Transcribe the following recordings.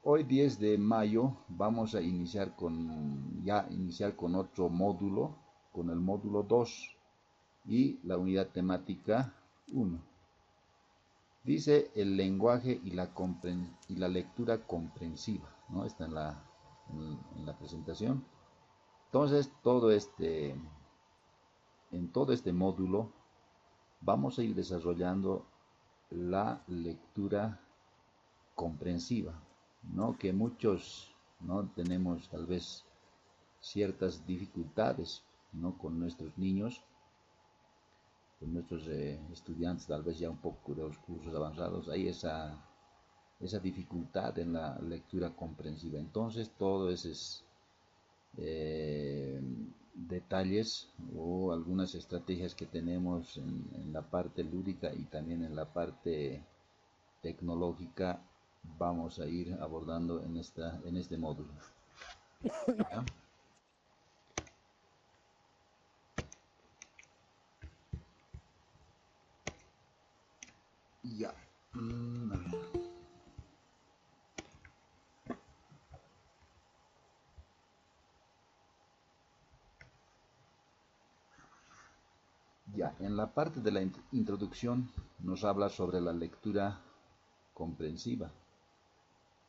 Hoy 10 de mayo vamos a iniciar con otro módulo, con el módulo 2 y la unidad temática 1. Dice el lenguaje y la lectura comprensiva, ¿no? Está en la presentación. Entonces, en todo este módulo vamos a ir desarrollando la lectura comprensiva, ¿no? Que muchos, ¿no? Tenemos tal vez ciertas dificultades, ¿no? Con nuestros niños, con nuestros estudiantes, tal vez ya un poco de los cursos avanzados, hay esa dificultad en la lectura comprensiva. Entonces, todos esos detalles o algunas estrategias que tenemos en la parte lúdica y también en la parte tecnológica vamos a ir abordando en este módulo. ¿Ya? Ya. A ver. Ya, en la parte de la introducción nos habla sobre la lectura comprensiva,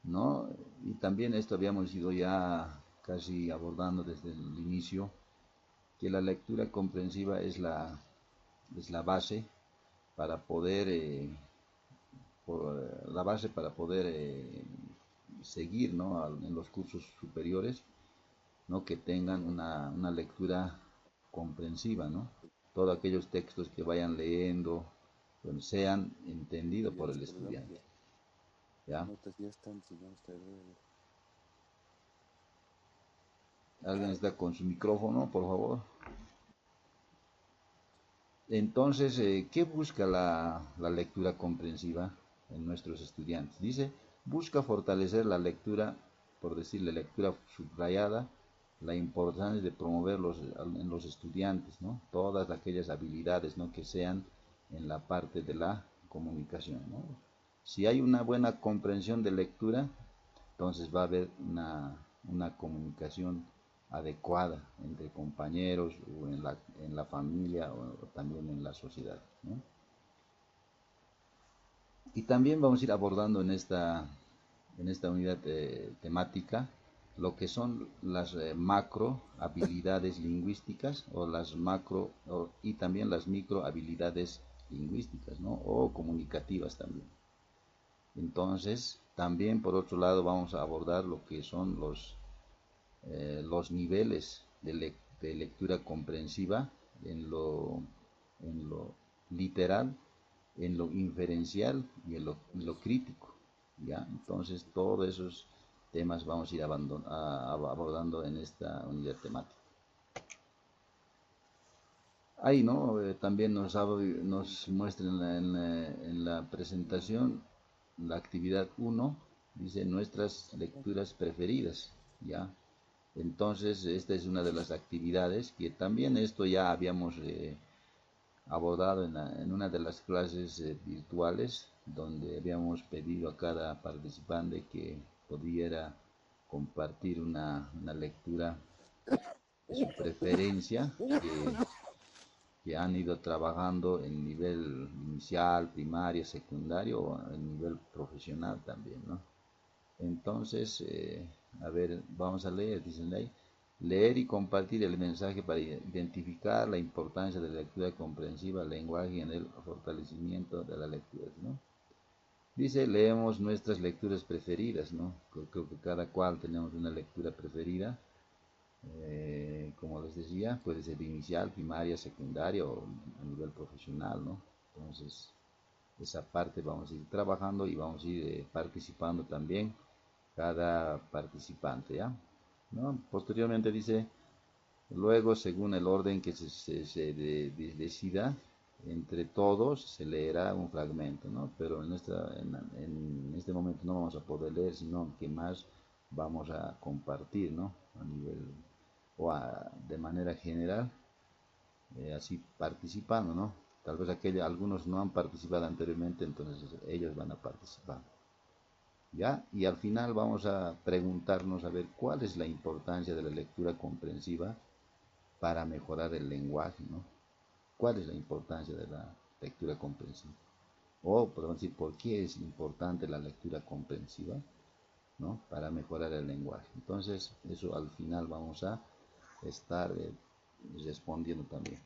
¿no? Y también esto habíamos ido ya casi abordando desde el inicio, que la lectura comprensiva es la base para poder, la base para poder seguir, ¿no? En los cursos superiores, ¿no? Que tengan una lectura comprensiva, ¿no? Todos aquellos textos que vayan leyendo, pues, sean entendidos por el estudiante, ¿ya? ¿Alguien está con su micrófono, por favor? Entonces, ¿qué busca la lectura comprensiva en nuestros estudiantes? Dice, busca fortalecer la lectura, por decirle lectura subrayada, la importancia de promoverlos en los estudiantes, ¿no? Todas aquellas habilidades, ¿no? Que sean en la parte de la comunicación, ¿no? Si hay una buena comprensión de lectura, entonces va a haber una comunicación adecuada entre compañeros o en la familia o también en la sociedad, ¿no? Y también vamos a ir abordando en esta unidad temática lo que son las macro habilidades lingüísticas o las y también las micro habilidades lingüísticas, ¿no? O comunicativas también. Entonces, también por otro lado vamos a abordar lo que son los niveles de lectura comprensiva en lo literal, en lo inferencial y en lo crítico, ¿ya? Entonces, todos esos temas vamos a ir abordando en esta unidad temática. Ahí, ¿no? También nos muestra en la presentación la actividad 1, dice nuestras lecturas preferidas, ¿ya? Entonces, esta es una de las actividades que también esto ya habíamos abordado en una de las clases virtuales, donde habíamos pedido a cada participante que pudiera compartir una lectura de su preferencia, que han ido trabajando en nivel inicial, primaria, secundario o en nivel profesional también, ¿no? Entonces, a ver, vamos a leer, dicen ahí, leer y compartir el mensaje para identificar la importancia de la lectura comprensiva, el lenguaje en el fortalecimiento de la lectura, ¿no? Dice, leemos nuestras lecturas preferidas, ¿no? Creo que cada cual tenemos una lectura preferida, como les decía, puede ser inicial, primaria, secundaria o a nivel profesional, ¿no? Entonces, esa parte vamos a ir trabajando y vamos a ir participando también cada participante, ¿ya? ¿No? Posteriormente dice, luego según el orden que decida, entre todos se leerá un fragmento, ¿no? Pero en este momento no vamos a poder leer, sino que más vamos a compartir, ¿no? A nivel de manera general, así participando, ¿no? Tal vez algunos no han participado anteriormente, entonces ellos van a participar. ¿ya? Y al final vamos a preguntarnos a ver cuál es la importancia de la lectura comprensiva para mejorar el lenguaje, ¿no? ¿Cuál es la importancia de la lectura comprensiva? O podemos decir, ¿por qué es importante la lectura comprensiva? ¿No? Para mejorar el lenguaje. Entonces, eso al final vamos a estar respondiendo también.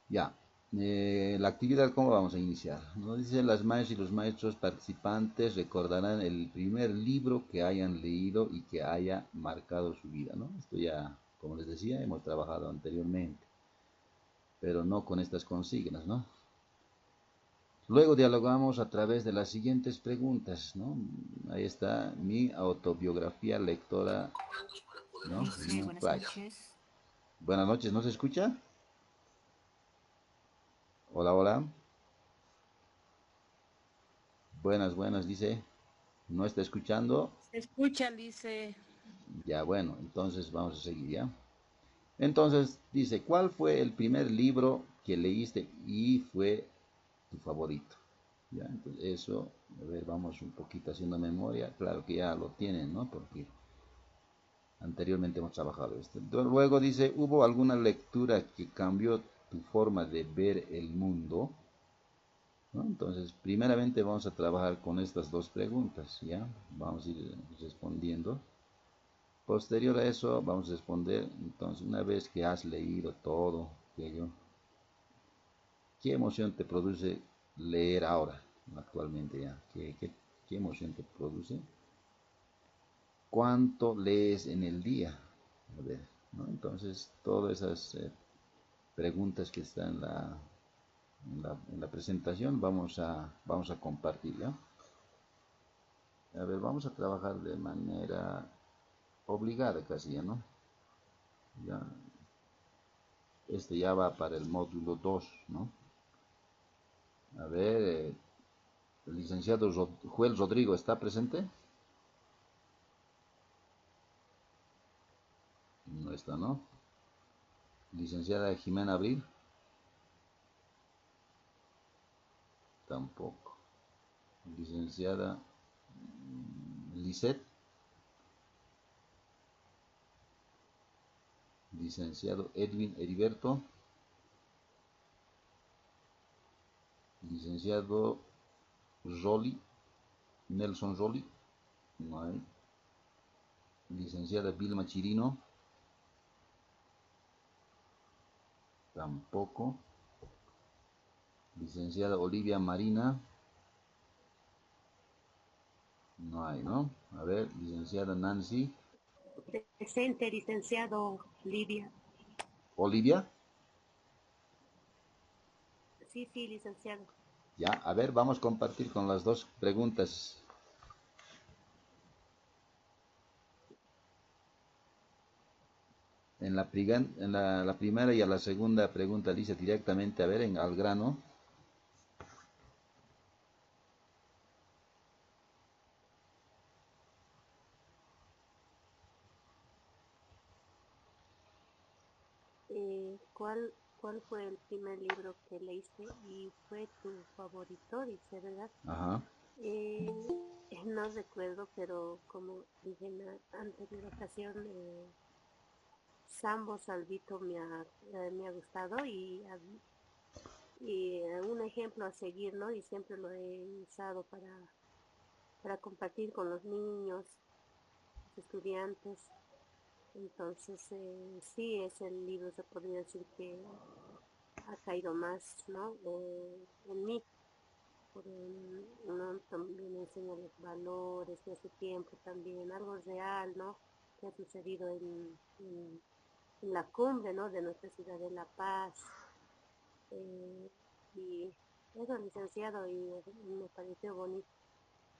Ya, la actividad, ¿cómo vamos a iniciar? Nos dice, las maestras y los maestros participantes recordarán el primer libro que hayan leído y que haya marcado su vida, ¿no? Esto ya, como les decía, hemos trabajado anteriormente, pero no con estas consignas, ¿no? Luego dialogamos a través de las siguientes preguntas, ¿no? Ahí está mi autobiografía lectora, ¿no? Dice, buenas noches. Buenas noches, ¿no se escucha? Hola, hola. Buenas, buenas, dice. ¿No está escuchando? Se escucha, dice. Ya, bueno, entonces vamos a seguir, ¿ya? Entonces dice, ¿cuál fue el primer libro que leíste y fue tu favorito? Ya, entonces eso, a ver, vamos un poquito haciendo memoria. Claro que ya lo tienen, ¿no? Porque anteriormente hemos trabajado esto. Luego dice, ¿hubo alguna lectura que cambió tu forma de ver el mundo? ¿No? Entonces, primeramente vamos a trabajar con estas dos preguntas, ¿ya? Vamos a ir respondiendo. Posterior a eso, vamos a responder, entonces, una vez que has leído todo aquello, ¿qué emoción te produce leer ahora, actualmente ya? ¿Qué emoción te produce? ¿Cuánto lees en el día? A ver, ¿no? Entonces, todas esas preguntas que están en la presentación vamos a compartir, ¿ya? A ver, vamos a trabajar de manera obligada casi, ¿ya no? Ya, este ya va para el módulo 2, ¿no? A ver, el licenciado Joel Rodrigo, ¿está presente? No está, ¿no? Licenciada Jimena Abril, tampoco. Licenciada Lisette, licenciado Edwin Heriberto, licenciado Roli, Nelson Roli, no hay. Licenciada Vilma Chirino, tampoco. Licenciada Olivia Marina, no hay, ¿no? A ver, licenciada Nancy. Presente, licenciado Livia. Olivia, Sí, sí, licenciado. ya, a ver, vamos a compartir con las dos preguntas. En la primera y a la segunda pregunta dice directamente, a ver, al grano. ¿Cuál fue el primer libro que leíste y fue tu favorito? Dice, ¿verdad? Ajá, Eh, no recuerdo, pero como dije en la anterior ocasión, Sambo Salvito me ha gustado y un ejemplo a seguir, ¿no? Y siempre lo he usado para compartir con los niños, los estudiantes. Entonces, sí, es el libro, se podría decir que ha caído más, ¿no? En mí, ¿no? También enseña los valores de ese tiempo también, algo real, ¿no? Que ha sucedido en la cumbre, ¿no? De nuestra ciudad de La Paz. eh, y eso, licenciado, y me pareció bonito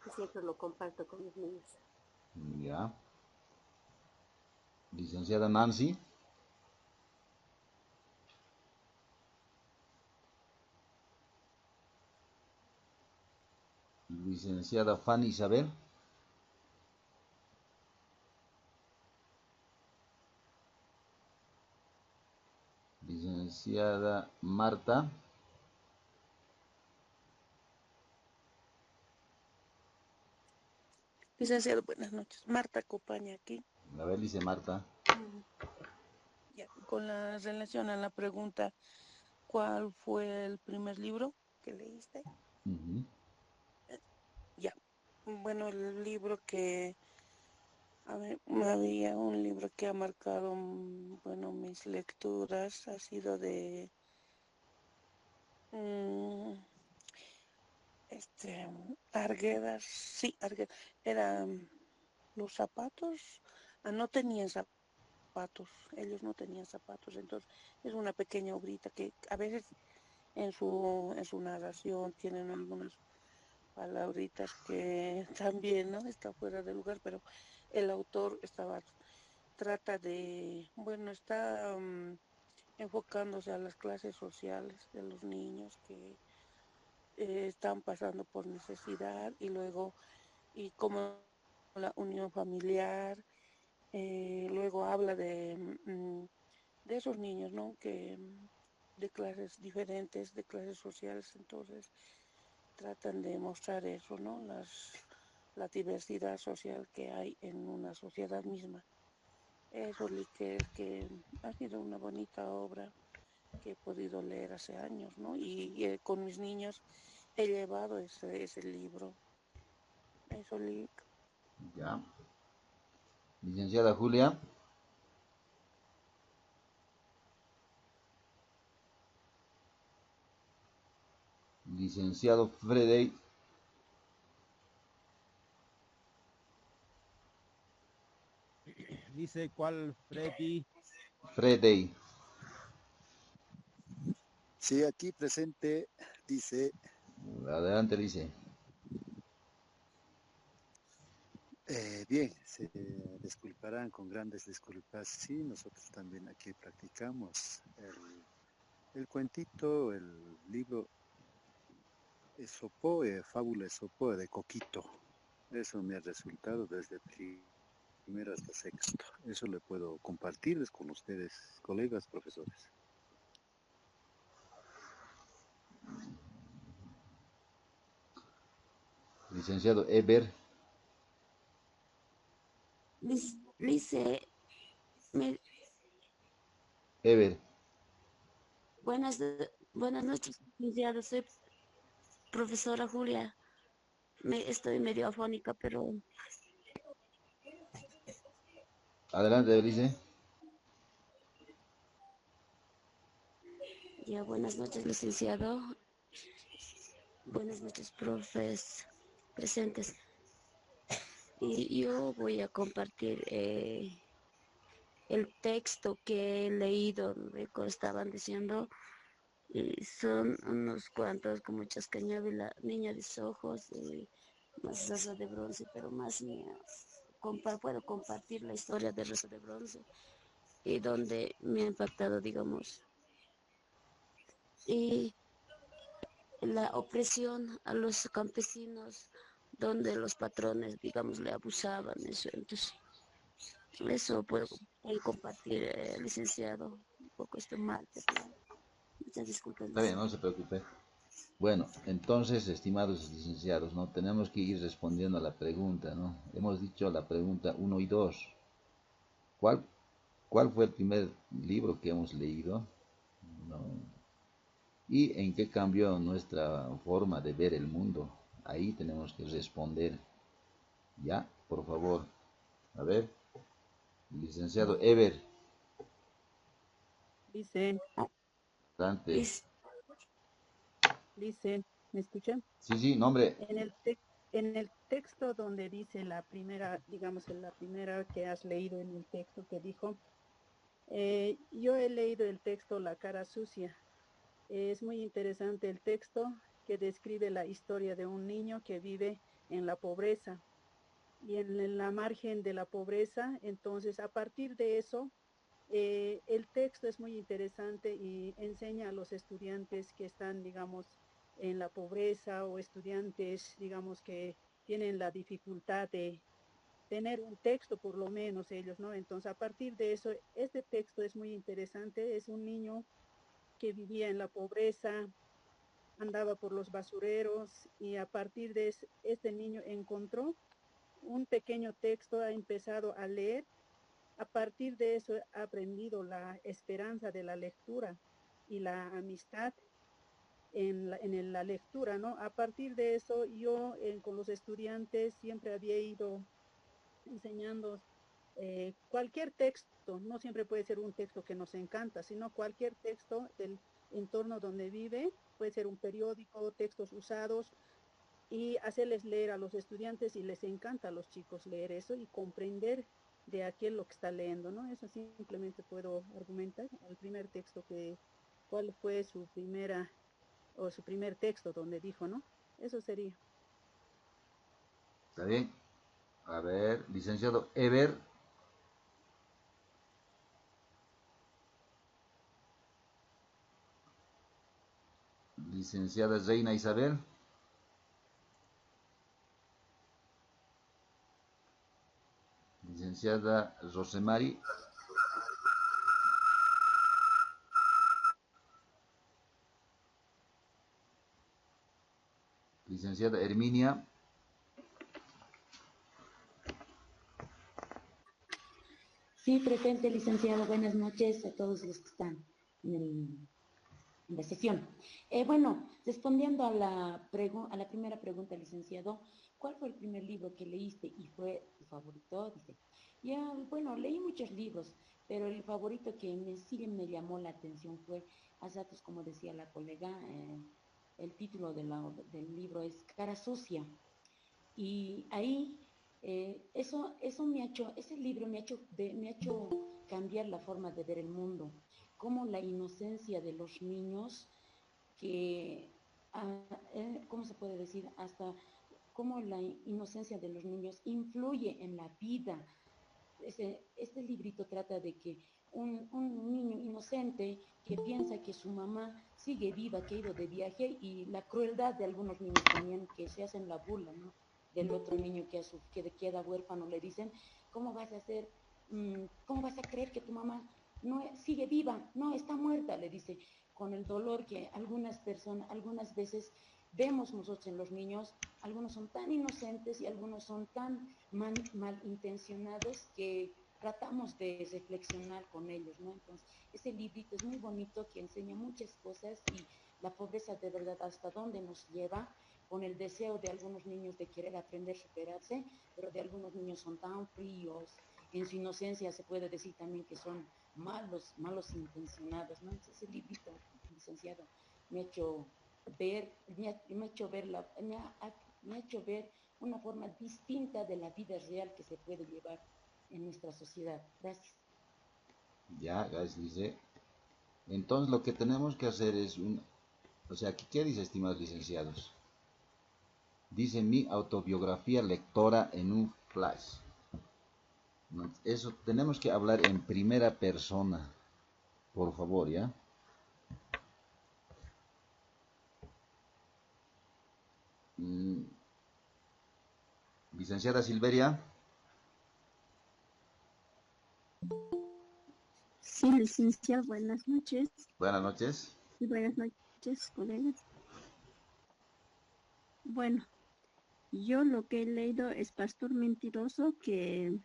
y siempre lo comparto con mis niños. ya. Licenciada Nancy, licenciada Fanny Isabel, licenciada Marta, Licenciado, buenas noches. Marta Copaña aquí. A ver, dice Marta. Ya, con la relación a la pregunta, ¿cuál fue el primer libro que leíste? Ujú. Ya, bueno, el libro que, a ver, había un libro que ha marcado, bueno, mis lecturas, ha sido de, mm, Arguedas, sí, Arguedas, era los zapatos, no tenían zapatos, ellos no tenían zapatos, entonces es una pequeña obrita que a veces en su narración tienen algunas palabritas que también, ¿no? Está fuera de lugar, pero el autor trata de, bueno, está enfocándose a las clases sociales de los niños que están pasando por necesidad y luego, y como la unión familiar, luego habla de esos niños, ¿no? Que de clases diferentes, de clases sociales, entonces tratan de mostrar eso, ¿no? La diversidad social que hay en una sociedad misma. Eso que ha sido una bonita obra que he podido leer hace años, ¿no? Y con mis niños he llevado ese libro. Eso, Lick. Ya. Licenciada Julia. Licenciado Freddy. Dice, ¿cuál Freddy? Freddy. Sí, aquí presente, dice, Adelante, dice. bien, se disculparán con grandes disculpas. Sí, nosotros también aquí practicamos el cuentito, el libro Esopo, Fábula Esopo de Coquito. Eso me ha resultado desde primero hasta sexto. Eso le puedo compartir con ustedes, colegas, profesores. Licenciado Eber. Lice, me- Eber. buenas noches, licenciado. Soy profesora Julia. Estoy medio afónica, pero Adelante, dice. ya buenas noches, licenciado. Buenas noches, profes presentes. Y yo voy a compartir el texto que he leído, como estaban diciendo, y son unos cuantos como Chascañavi, la niña de ojos, más Rosa de Bronce, pero más mía. Puedo compartir la historia de Rosa de Bronce y donde me ha impactado, digamos, y la opresión a los campesinos, donde los patrones, digamos, le abusaban, eso. Entonces, eso puedo compartir, licenciado, un poco esto mal, pero muchas disculpas, Está bien, no se preocupe. Bueno, entonces, estimados licenciados, ¿no? Tenemos que ir respondiendo a la pregunta, ¿no? Hemos dicho la pregunta uno y 2. ¿Cuál, ¿Cuál fue el primer libro que hemos leído? ¿No? ¿Y en qué cambió nuestra forma de ver el mundo? Ahí tenemos que responder. ¿Ya? Por favor. A ver, licenciado Ever, Dice, adelante. Liz, dice, ¿me escuchan? Sí, sí, nombre. En el texto donde dice la primera, digamos, en la primera que has leído en el texto que dijo, yo he leído el texto La cara sucia. Es muy interesante el texto que describe la historia de un niño que vive en la pobreza y en la margen de la pobreza. Entonces, a partir de eso, el texto es muy interesante y enseña a los estudiantes que están, digamos, en la pobreza o estudiantes, digamos, que tienen la dificultad de tener un texto, por lo menos ellos, ¿no? Entonces, a partir de eso, este texto es muy interesante. Es un niño que vivía en la pobreza, andaba por los basureros y a partir de este niño encontró un pequeño texto, ha empezado a leer. A partir de eso ha aprendido la esperanza de la lectura y la amistad en la lectura, ¿no? A partir de eso yo con los estudiantes siempre había ido enseñando cualquier texto, no siempre puede ser un texto que nos encanta, sino cualquier texto del entorno donde vive, puede ser un periódico, textos usados, y hacerles leer a los estudiantes, y les encanta a los chicos leer eso y comprender de aquel lo que está leyendo, ¿no? Eso simplemente puedo argumentar. El primer texto cuál fue su primera o su primer texto donde dijo, ¿no? Eso sería. ¿Está bien? A ver, licenciado Ever. Licenciada Reina Isabel. Licenciada Rosemary. Licenciada Herminia. Sí, presente, licenciado. Buenas noches a todos los que están en la sesión. Bueno, respondiendo a la primera pregunta, licenciado, ¿cuál fue el primer libro que leíste y fue tu favorito? Dice, ya, bueno, leí muchos libros, pero el favorito que sí me llamó la atención fue, hace ratos, como decía la colega, el título del libro es Cara Sucia. Y ahí, eso me ha hecho, ese libro me ha hecho cambiar la forma de ver el mundo, como la inocencia de los niños, que, ¿cómo se puede decir? Hasta cómo la inocencia de los niños influye en la vida. Este librito trata de que un niño inocente que piensa que su mamá sigue viva, que ha ido de viaje, y la crueldad de algunos niños también que se hacen la burla, ¿no? Del otro niño que queda huérfano, le dicen, ¿cómo vas a hacer, cómo vas a creer que tu mamá no sigue viva? No, está muerta, le dice, con el dolor que algunas veces vemos nosotros en los niños. Algunos son tan inocentes y algunos son tan malintencionados que tratamos de reflexionar con ellos, ¿no? Entonces, ese librito es muy bonito, que enseña muchas cosas, y la pobreza de verdad hasta dónde nos lleva, con el deseo de algunos niños de querer aprender a superarse, pero de algunos niños son tan fríos, en su inocencia se puede decir también que son malos intencionados, ¿no? Entonces, ese librito, licenciado, me ha hecho ver, me ha hecho ver una forma distinta de la vida real que se puede llevar en nuestra sociedad. Gracias. Ya, gracias, dice. Entonces lo que tenemos que hacer es o sea, ¿qué dice, estimados licenciados? Dice mi autobiografía lectora en un flash. Eso tenemos que hablar en primera persona, por favor, ¿ya? Licenciada Silveria. Sí, licenciado, buenas noches. Buenas noches. Y buenas noches, colegas. Bueno, yo lo que he leído es Pastor Mentiroso, que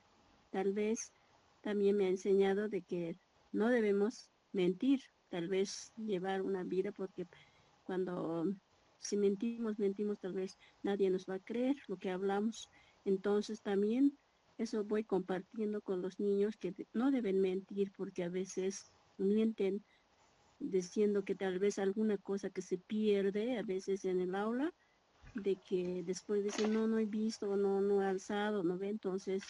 tal vez también me ha enseñado de que no debemos mentir, tal vez llevar una vida, porque cuando si mentimos, tal vez nadie nos va a creer lo que hablamos. Entonces también eso voy compartiendo con los niños, que no deben mentir, porque a veces mienten diciendo que tal vez alguna cosa que se pierde a veces en el aula, de que después dicen, no he visto, no he alzado, no ve. Entonces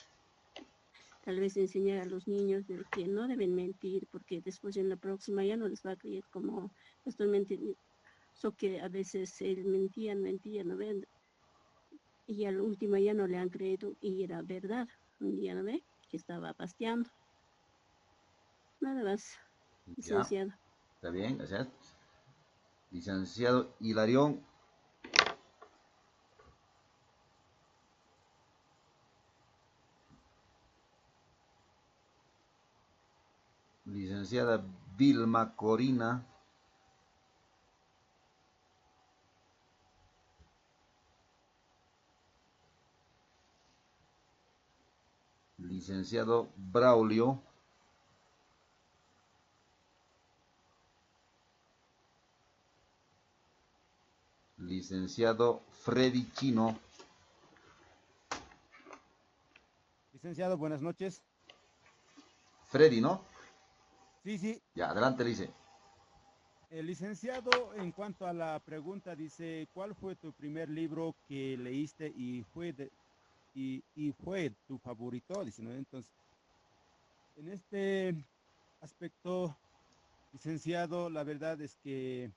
tal vez enseñar a los niños de que no deben mentir, porque después en la próxima ya no les va a creer, como estoy mintiendo, que a veces mentían, ¿no ven? Y al último ya no le han creído, y era verdad. Un día, ¿no ve? Que estaba pasteando. Nada más, Ya, licenciado. está bien, gracias. Licenciado Hilarión. Licenciada Vilma Corina. licenciado Braulio, licenciado Freddy Chino. Licenciado, buenas noches. Freddy, ¿no? Sí, sí. Ya, adelante, dice. El licenciado, en cuanto a la pregunta, dice, ¿cuál fue tu primer libro que leíste y fue tu favorito? Dice, ¿no? Entonces, en este aspecto, licenciado, la verdad es que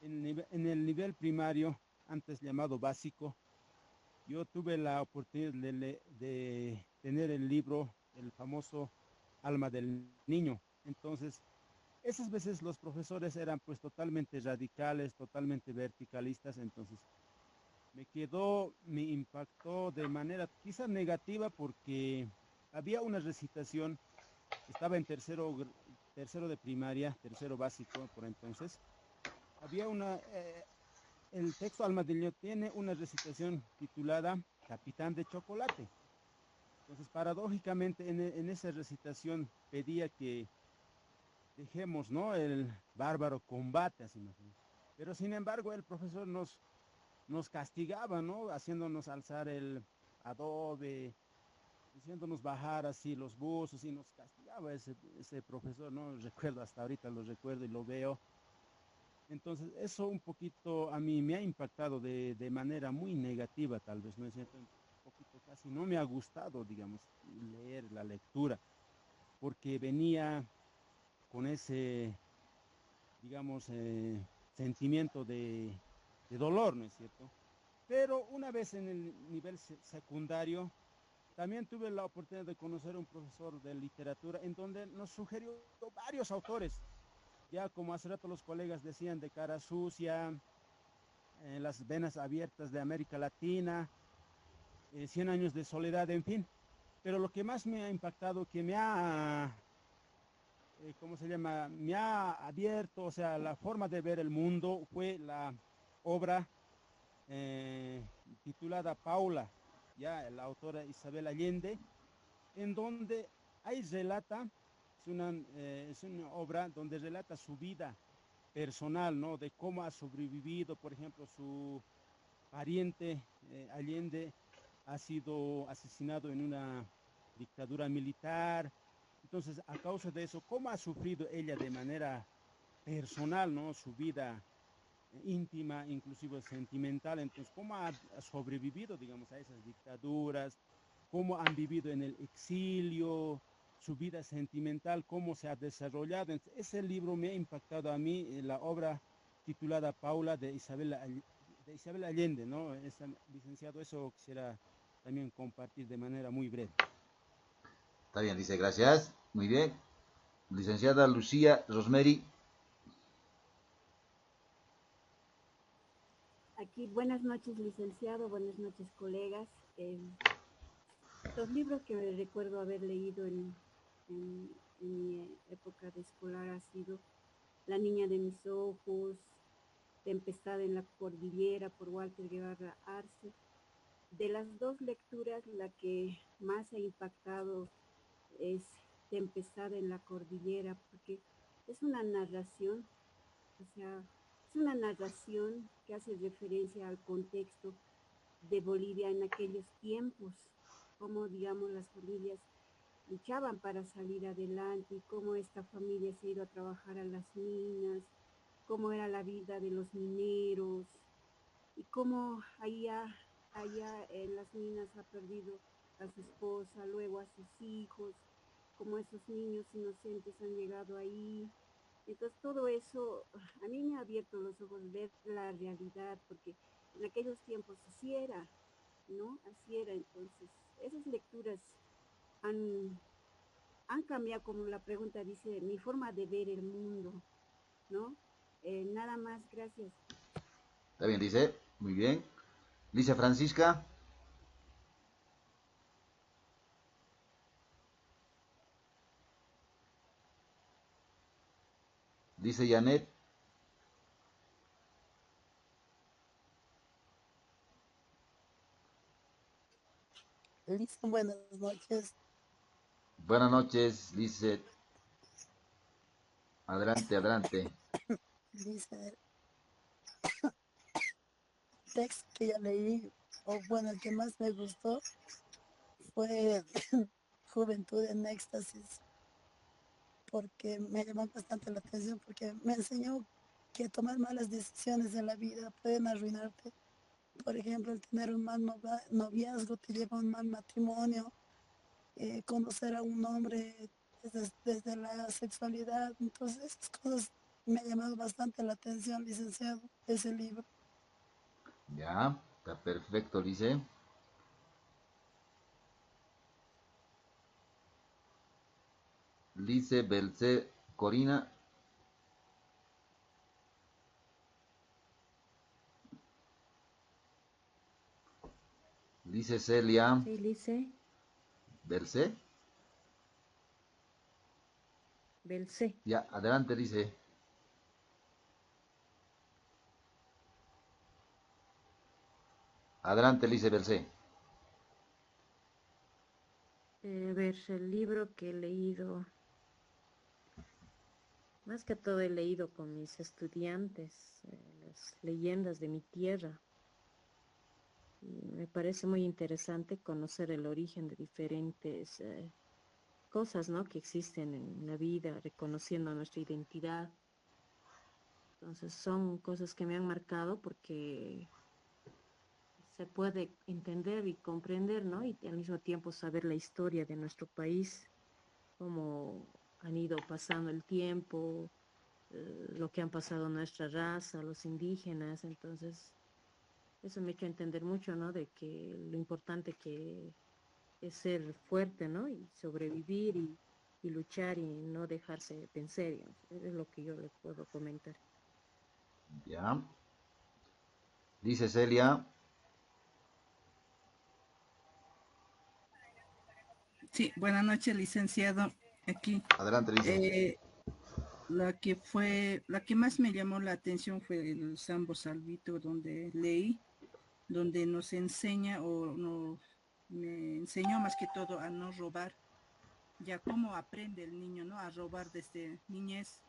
en el nivel primario, antes llamado básico, yo tuve la oportunidad de tener el libro, el famoso Alma del Niño. Entonces, esas veces los profesores eran pues totalmente radicales, totalmente verticalistas, entonces me impactó de manera quizás negativa porque había una recitación, estaba en tercero de primaria, tercero básico por entonces, había el texto Alma del Niño tiene una recitación titulada Capitán de Chocolate. Entonces, paradójicamente, en esa recitación pedía que dejemos, ¿no? El bárbaro combate, así más o menos. Pero sin embargo, el profesor nos castigaba, ¿no? Haciéndonos alzar el adobe, haciéndonos bajar así los buzos y nos castigaba ese profesor, ¿no? Recuerdo, hasta ahorita lo recuerdo y lo veo. Entonces, eso un poquito a mí me ha impactado de manera muy negativa, tal vez, ¿no es cierto? Un poquito casi no me ha gustado, digamos, leer la lectura, porque venía con ese, digamos, sentimiento de dolor, ¿no es cierto? Pero una vez en el nivel secundario, también tuve la oportunidad de conocer a un profesor de literatura en donde nos sugirió varios autores, ya como hace rato los colegas decían, de Cara Sucia, Las Venas Abiertas de América Latina, 100 años de soledad, en fin. Pero lo que más me ha impactado, que me ha ¿cómo se llama? Me ha abierto, o sea, la forma de ver el mundo fue la obra titulada Paula, ya la autora Isabel Allende, en donde ahí relata, es una obra donde relata su vida personal, ¿no? De cómo ha sobrevivido, por ejemplo, su pariente Allende ha sido asesinado en una dictadura militar. Entonces, a causa de eso, ¿cómo ha sufrido ella de manera personal, ¿no? Su vida íntima, inclusive sentimental. Entonces, ¿cómo ha sobrevivido, digamos, a esas dictaduras? ¿Cómo han vivido en el exilio? Su vida sentimental, cómo se ha desarrollado. Entonces, ese libro me ha impactado a mí, la obra titulada Paula de Isabel Allende, ¿no? Licenciado, eso quisiera también compartir de manera muy breve. Está bien, dice, gracias. Muy bien. Licenciada Lucía Rosemary. Aquí, buenas noches, licenciado, buenas noches, colegas. Los libros que me recuerdo haber leído en mi época de escolar ha sido La niña de mis ojos, Tempestad en la cordillera por Walter Guevara Arce. De las dos lecturas, la que más ha impactado es Tempestad en la cordillera, porque es una narración, o sea, es una narración que hace referencia al contexto de Bolivia en aquellos tiempos, cómo, digamos, las familias luchaban para salir adelante y cómo esta familia se ha ido a trabajar a las minas, cómo era la vida de los mineros y cómo allá en las minas ha perdido a su esposa, luego a sus hijos, cómo esos niños inocentes han llegado ahí. Entonces todo eso a mí me ha abierto los ojos ver la realidad, porque en aquellos tiempos así era, ¿no? Así era. Entonces esas lecturas han, han cambiado, como la pregunta dice, mi forma de ver el mundo, ¿no? Nada más, gracias. Está bien, dice. Muy bien. Dice Francisca. Dice Janet. Liz, buenas noches. Buenas noches, Lizeth. Adelante, adelante. Dice el texto que ya leí, o bueno, el que más me gustó fue Juventud en Éxtasis, porque me llamó bastante la atención, porque me enseñó que tomar malas decisiones en la vida pueden arruinarte. Por ejemplo, el tener un mal noviazgo te lleva a un mal matrimonio, conocer a un hombre desde la sexualidad. Entonces, esas cosas me ha llamado bastante la atención, licenciado, ese libro. Ya, está perfecto, Lice. Lice, Belce, Corina. Lice, Celia. Sí, Lice. Belce. Belce. Ya, adelante, Lice. Adelante, Lice, Belce. A ver, el libro que he leído, más que todo he leído con mis estudiantes, las leyendas de mi tierra. Y me parece muy interesante conocer el origen de diferentes cosas, ¿no?, que existen en la vida, reconociendo nuestra identidad. Entonces son cosas que me han marcado porque se puede entender y comprender, ¿no? Y al mismo tiempo saber la historia de nuestro país, cómo han ido pasando el tiempo, lo que han pasado nuestra raza, los indígenas. Entonces eso me ha hecho entender mucho, ¿no?, de que lo importante que es ser fuerte, ¿no?, y sobrevivir y luchar y no dejarse vencer, digamos. Es lo que yo le puedo comentar. Ya. Dice Celia. Sí, buenas noches, licenciado. Aquí. Adelante, Lice. La que más me llamó la atención fue el Sambo Salvito, donde leí, donde nos enseña me enseñó más que todo a no robar, ya cómo aprende el niño, ¿no?, a robar desde niñez.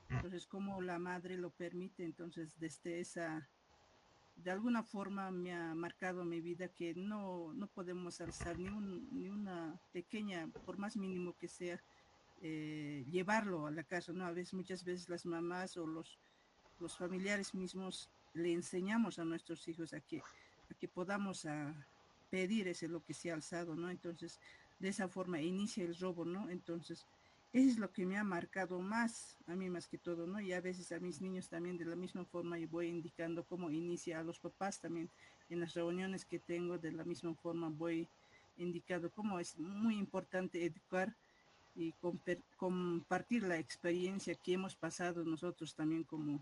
Entonces, cómo la madre lo permite. Entonces, desde esa, de alguna forma me ha marcado mi vida, que no podemos alzar ni una pequeña, por más mínimo que sea, llevarlo a la casa, ¿no? Muchas veces las mamás o los familiares mismos le enseñamos a nuestros hijos a que podamos pedir ese lo que se ha alzado, ¿no? Entonces, de esa forma inicia el robo, ¿no? Entonces, eso es lo que me ha marcado más, a mí más que todo, ¿no? Y a veces a mis niños también de la misma forma y voy indicando cómo inicia, a los papás también en las reuniones que tengo, de la misma forma voy indicando cómo es muy importante educar y compartir la experiencia que hemos pasado nosotros también como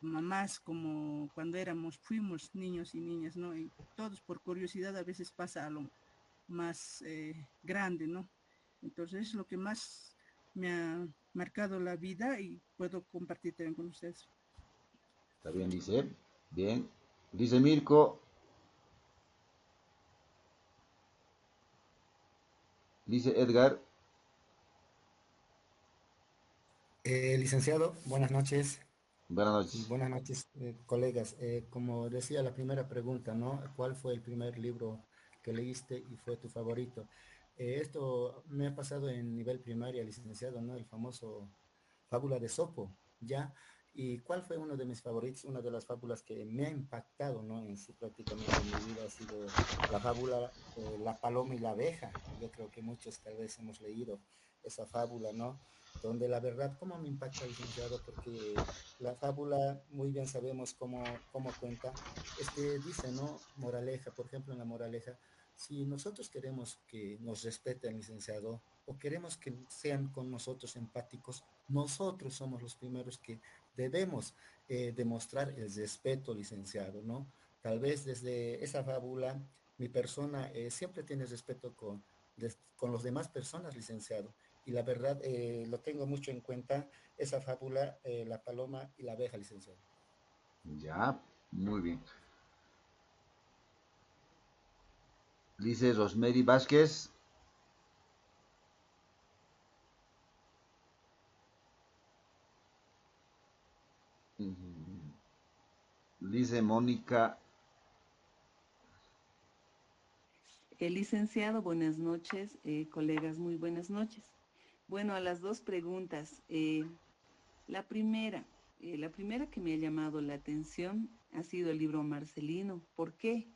mamás, como cuando fuimos niños y niñas, ¿no? Y todos por curiosidad a veces pasa a lo más grande, ¿no? Entonces es lo que más me ha marcado la vida y puedo compartir también con ustedes. Está bien, dice. Bien. Dice Mirko. Dice Edgar. Licenciado, buenas noches. Buenas noches. Buenas noches, colegas. Como decía la primera pregunta, ¿no? ¿Cuál fue el primer libro que leíste y fue tu favorito? Esto me ha pasado en nivel primaria, licenciado, ¿no? El famoso Fábula de Sopo, ¿ya? ¿Y cuál fue uno de mis favoritos? Una de las fábulas que me ha impactado, ¿no? En sí, prácticamente en mi vida ha sido la fábula La paloma y la abeja. Yo creo que muchos tal vez hemos leído esa fábula, ¿no? Donde la verdad, ¿cómo me impacta, licenciado? Porque la fábula, muy bien sabemos cómo cuenta, dice, ¿no? Moraleja, por ejemplo, en la moraleja, si nosotros queremos que nos respeten, licenciado, o queremos que sean con nosotros empáticos, nosotros somos los primeros que debemos demostrar el respeto, licenciado, ¿no? Tal vez desde esa fábula, mi persona siempre tiene respeto con los demás personas, licenciado. Y la verdad, lo tengo mucho en cuenta, esa fábula, La paloma y la abeja, licenciado. Ya, muy bien. Dice Rosemary Vázquez. Dice Mónica. Licenciado, buenas noches. Colegas, muy buenas noches. Bueno, a las dos preguntas. La primera que me ha llamado la atención ha sido el libro Marcelino. ¿Por qué?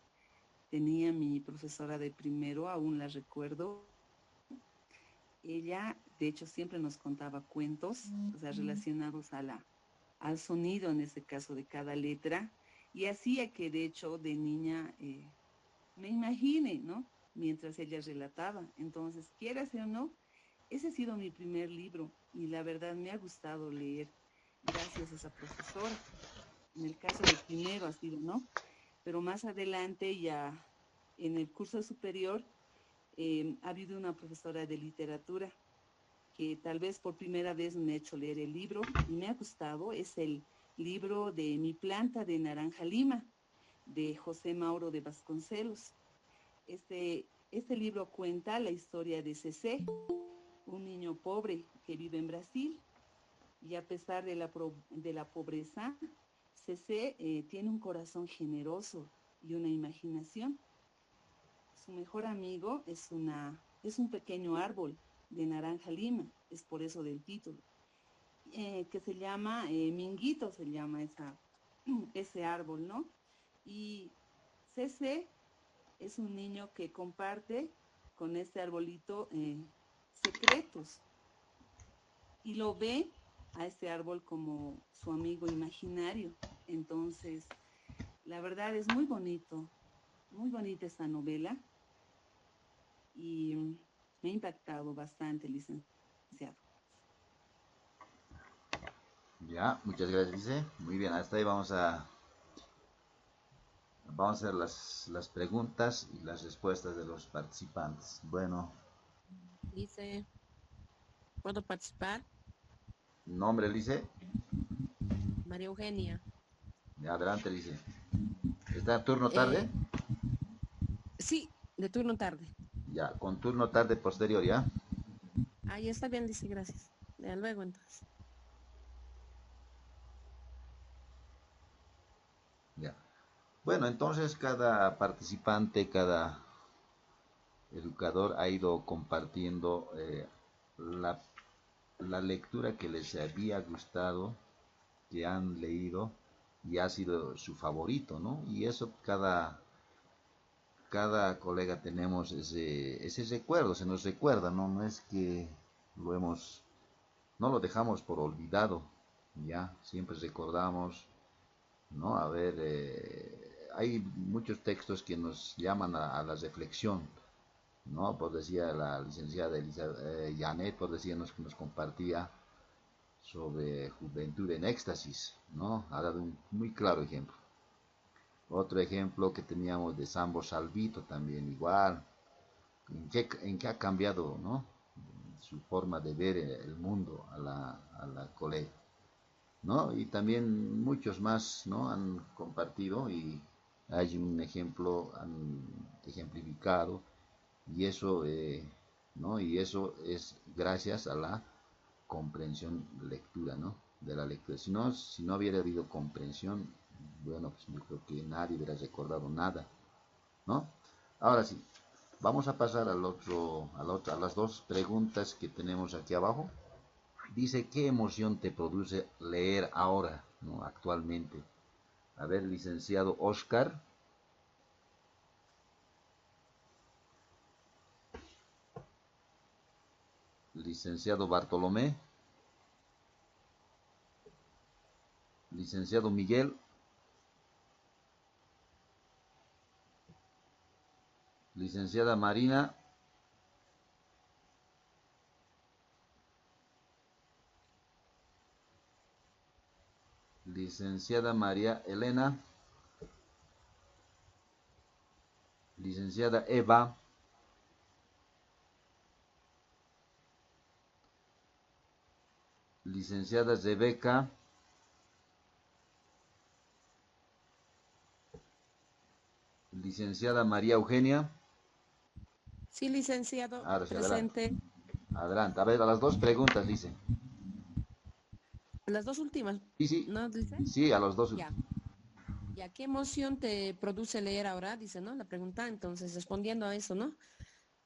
Tenía mi profesora de primero, aún la recuerdo. Ella, de hecho, siempre nos contaba cuentos, o sea, relacionados al sonido, en este caso, de cada letra, y hacía que, de hecho, de niña me imagine, ¿no? Mientras ella relataba. Entonces, quieras o no, ese ha sido mi primer libro, y la verdad me ha gustado leer gracias a esa profesora. En el caso del primero ha sido, ¿no? Pero más adelante, ya en el curso superior, ha habido una profesora de literatura que tal vez por primera vez me ha hecho leer el libro y me ha gustado. Es el libro de Mi planta de naranja lima, de José Mauro de Vasconcelos. Este libro cuenta la historia de CC, un niño pobre que vive en Brasil, y a pesar de la pobreza, CC tiene un corazón generoso y una imaginación. Su mejor amigo es un pequeño árbol de naranja lima, es por eso del título, que se llama Minguito, se llama ese árbol, ¿no? Y CC es un niño que comparte con este arbolito secretos y lo ve a este árbol como su amigo imaginario. Entonces, la verdad es muy bonita esta novela y me ha impactado bastante, licenciado. Ya, muchas gracias, Lice. Muy bien, hasta ahí vamos a hacer las preguntas y las respuestas de los participantes. Bueno. Lice, ¿puedo participar? ¿Nombre, Lice? María Eugenia. Ya, adelante, Lice. ¿Está turno tarde? Sí, de turno tarde. Ya, con turno tarde posterior, ¿ya? Ahí está bien, dice, gracias. De luego, entonces. Ya. Bueno, entonces cada participante, cada educador ha ido compartiendo la lectura que les había gustado, que han leído y ha sido su favorito, ¿no? Y eso cada colega tenemos ese recuerdo, se nos recuerda, ¿no? No es que no lo dejamos por olvidado, ya, siempre recordamos, ¿no? A ver, hay muchos textos que nos llaman a la reflexión, ¿no? Pues decía la licenciada Janet, pues decía, nos compartía sobre Juventud en Éxtasis, ¿no? Ha dado un muy claro ejemplo. Otro ejemplo que teníamos de Sambo Salvito también, igual, en qué ha cambiado, ¿no? Su forma de ver el mundo a la colega, ¿no? Y también muchos más, ¿no? Han compartido y hay un ejemplo, han ejemplificado, y eso, ¿no? Y eso es gracias a la comprensión lectura, ¿no? De la lectura. Si no hubiera habido comprensión, bueno, pues yo creo que nadie hubiera recordado nada, ¿no? Ahora sí, vamos a pasar a las dos preguntas que tenemos aquí abajo. Dice, ¿qué emoción te produce leer ahora, ¿no? Actualmente? A ver, licenciado Oscar. Licenciado Bartolomé. Licenciado Miguel. Licenciada Marina. Licenciada María Elena. Licenciada Eva. Licenciada Rebeca. Licenciada María Eugenia. Sí, licenciado, Ahora sí, adelante. presente. Adelante. A ver, a las dos preguntas, dice. Las dos últimas, Sí, sí. ¿no, dice? Sí, a los dos Ya. últimos. Ya, ¿qué emoción te produce leer ahora? Dice, ¿no? La pregunta, entonces, respondiendo a eso, ¿no?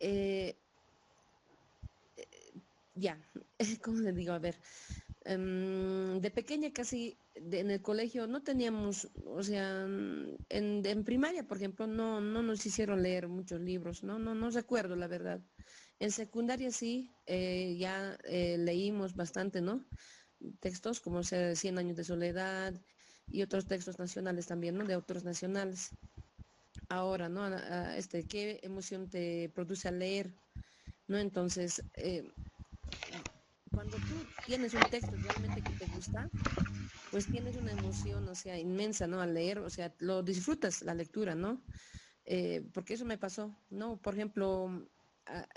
Eh, ya, ¿cómo le digo? A ver, de pequeña casi en el colegio no teníamos, o sea, en primaria, por ejemplo, no nos hicieron leer muchos libros, no recuerdo la verdad. En secundaria sí, ya leímos bastante, ¿no? Textos como sea, Cien años de soledad y otros textos nacionales también, ¿no? De autores nacionales. Ahora, ¿no? ¿Qué emoción te produce al leer? ¿No? Entonces, cuando tú tienes un texto realmente que te gusta, pues tienes una emoción, o sea, inmensa, ¿no? Al leer, o sea, lo disfrutas la lectura, ¿no? Porque eso me pasó, ¿no? Por ejemplo,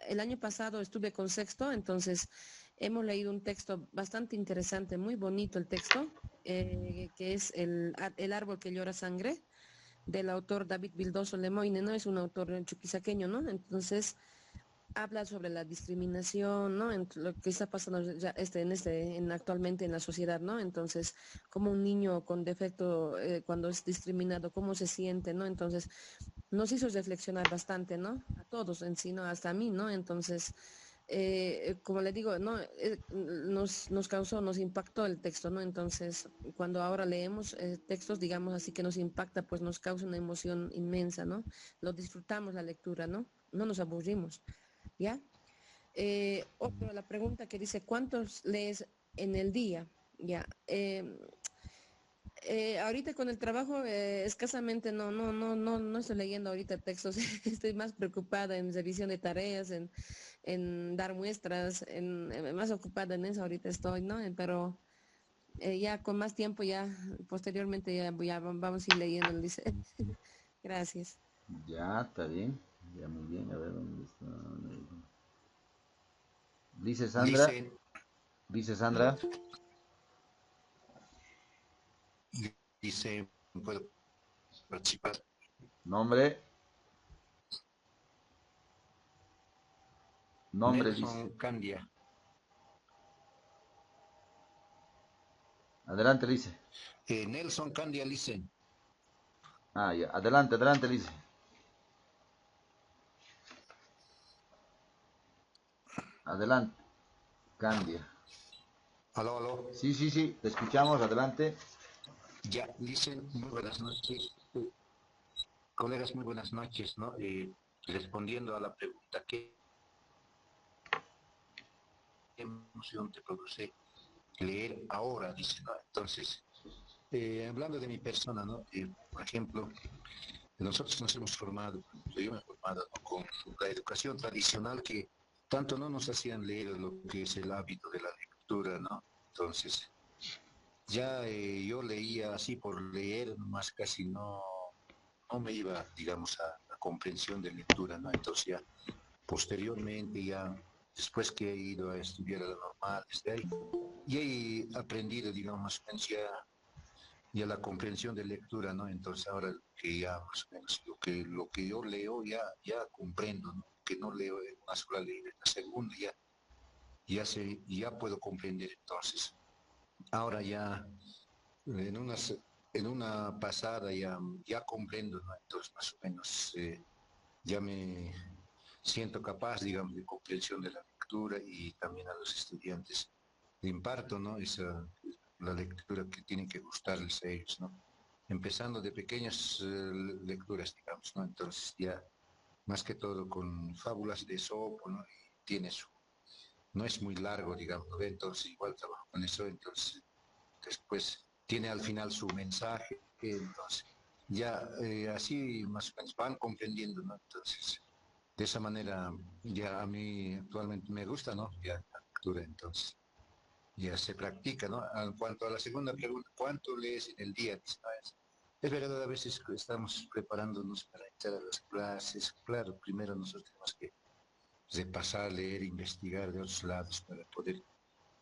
el año pasado estuve con sexto, entonces hemos leído un texto bastante interesante, muy bonito el texto, que es el árbol que llora sangre, del autor David Vildoso Lemoine, ¿no? Es un autor chuquisaqueño, ¿no? Entonces, habla sobre la discriminación, ¿no? En lo que está pasando ya actualmente en la sociedad, ¿no? Entonces, como un niño con defecto, cuando es discriminado, cómo se siente, ¿no? Entonces, nos hizo reflexionar bastante, ¿no? A todos en sí, ¿no? Hasta a mí, ¿no? Entonces, como le digo, ¿no? Nos causó, nos impactó el texto, ¿no? Entonces, cuando ahora leemos textos, digamos así, que nos impacta, pues nos causa una emoción inmensa, ¿no? Lo disfrutamos la lectura, ¿no? No nos aburrimos. ¿Ya? La pregunta que dice, ¿cuántos lees en el día? Ya. Ahorita con el trabajo escasamente no estoy leyendo ahorita textos, estoy más preocupada en revisión de tareas, en dar muestras, más ocupada en eso ahorita estoy, ¿no? Pero ya con más tiempo, ya posteriormente ya vamos a ir leyendo, dice. Gracias. Ya, está bien. Ya, muy bien. A ver, ¿dónde está? Dice Sandra. Dice, Dice Sandra. dice, puedo participar. Nombre. Nombre dice. Nelson Candia. Adelante, dice. Nelson Candia Licen. Ah, ya. Adelante, adelante, dice. Adelante. Candia. Aló, aló. Sí, sí, sí. Te escuchamos. Adelante. Ya, dicen, muy buenas noches. Colegas, muy buenas noches, ¿no? Respondiendo a la pregunta, ¿qué emoción te produce leer ahora? Dice, ¿no? Entonces, hablando de mi persona, ¿no? Por ejemplo, nosotros nos hemos formado, yo me he formado, ¿no? Con la educación tradicional que tanto no nos hacían leer lo que es el hábito de la lectura, ¿no? Entonces, ya yo leía así por leer, más casi no me iba, digamos, a comprensión de lectura, ¿no? Entonces ya posteriormente, ya después que he ido a estudiar a la normal, desde ahí, y he aprendido, digamos, ya la comprensión de lectura, ¿no? Entonces ahora que ya más o menos lo que yo leo ya comprendo, ¿no? Que no leo en una sola línea, en la segunda ya puedo comprender entonces. Ahora ya en en una pasada ya comprendo, ¿no? Entonces más o menos ya me siento capaz, digamos, de comprensión de la lectura y también a los estudiantes le imparto, ¿no? La lectura que tienen que gustarles a ellos, ¿no? Empezando de pequeñas lecturas, digamos, ¿no? Entonces ya, más que todo con fábulas de Esopo, ¿no? Y tiene no es muy largo, digamos, ¿no? Entonces igual trabajo con eso, entonces después tiene al final su mensaje, entonces ya así más o menos van comprendiendo, ¿no? Entonces, de esa manera ya a mí actualmente me gusta, ¿no? Ya la lectura, entonces ya se practica, ¿no? En cuanto a la segunda pregunta, ¿cuánto lees en el día? Es verdad, a veces que estamos preparándonos para entrar a las clases, claro, primero nosotros tenemos que repasar, leer, investigar de otros lados para poder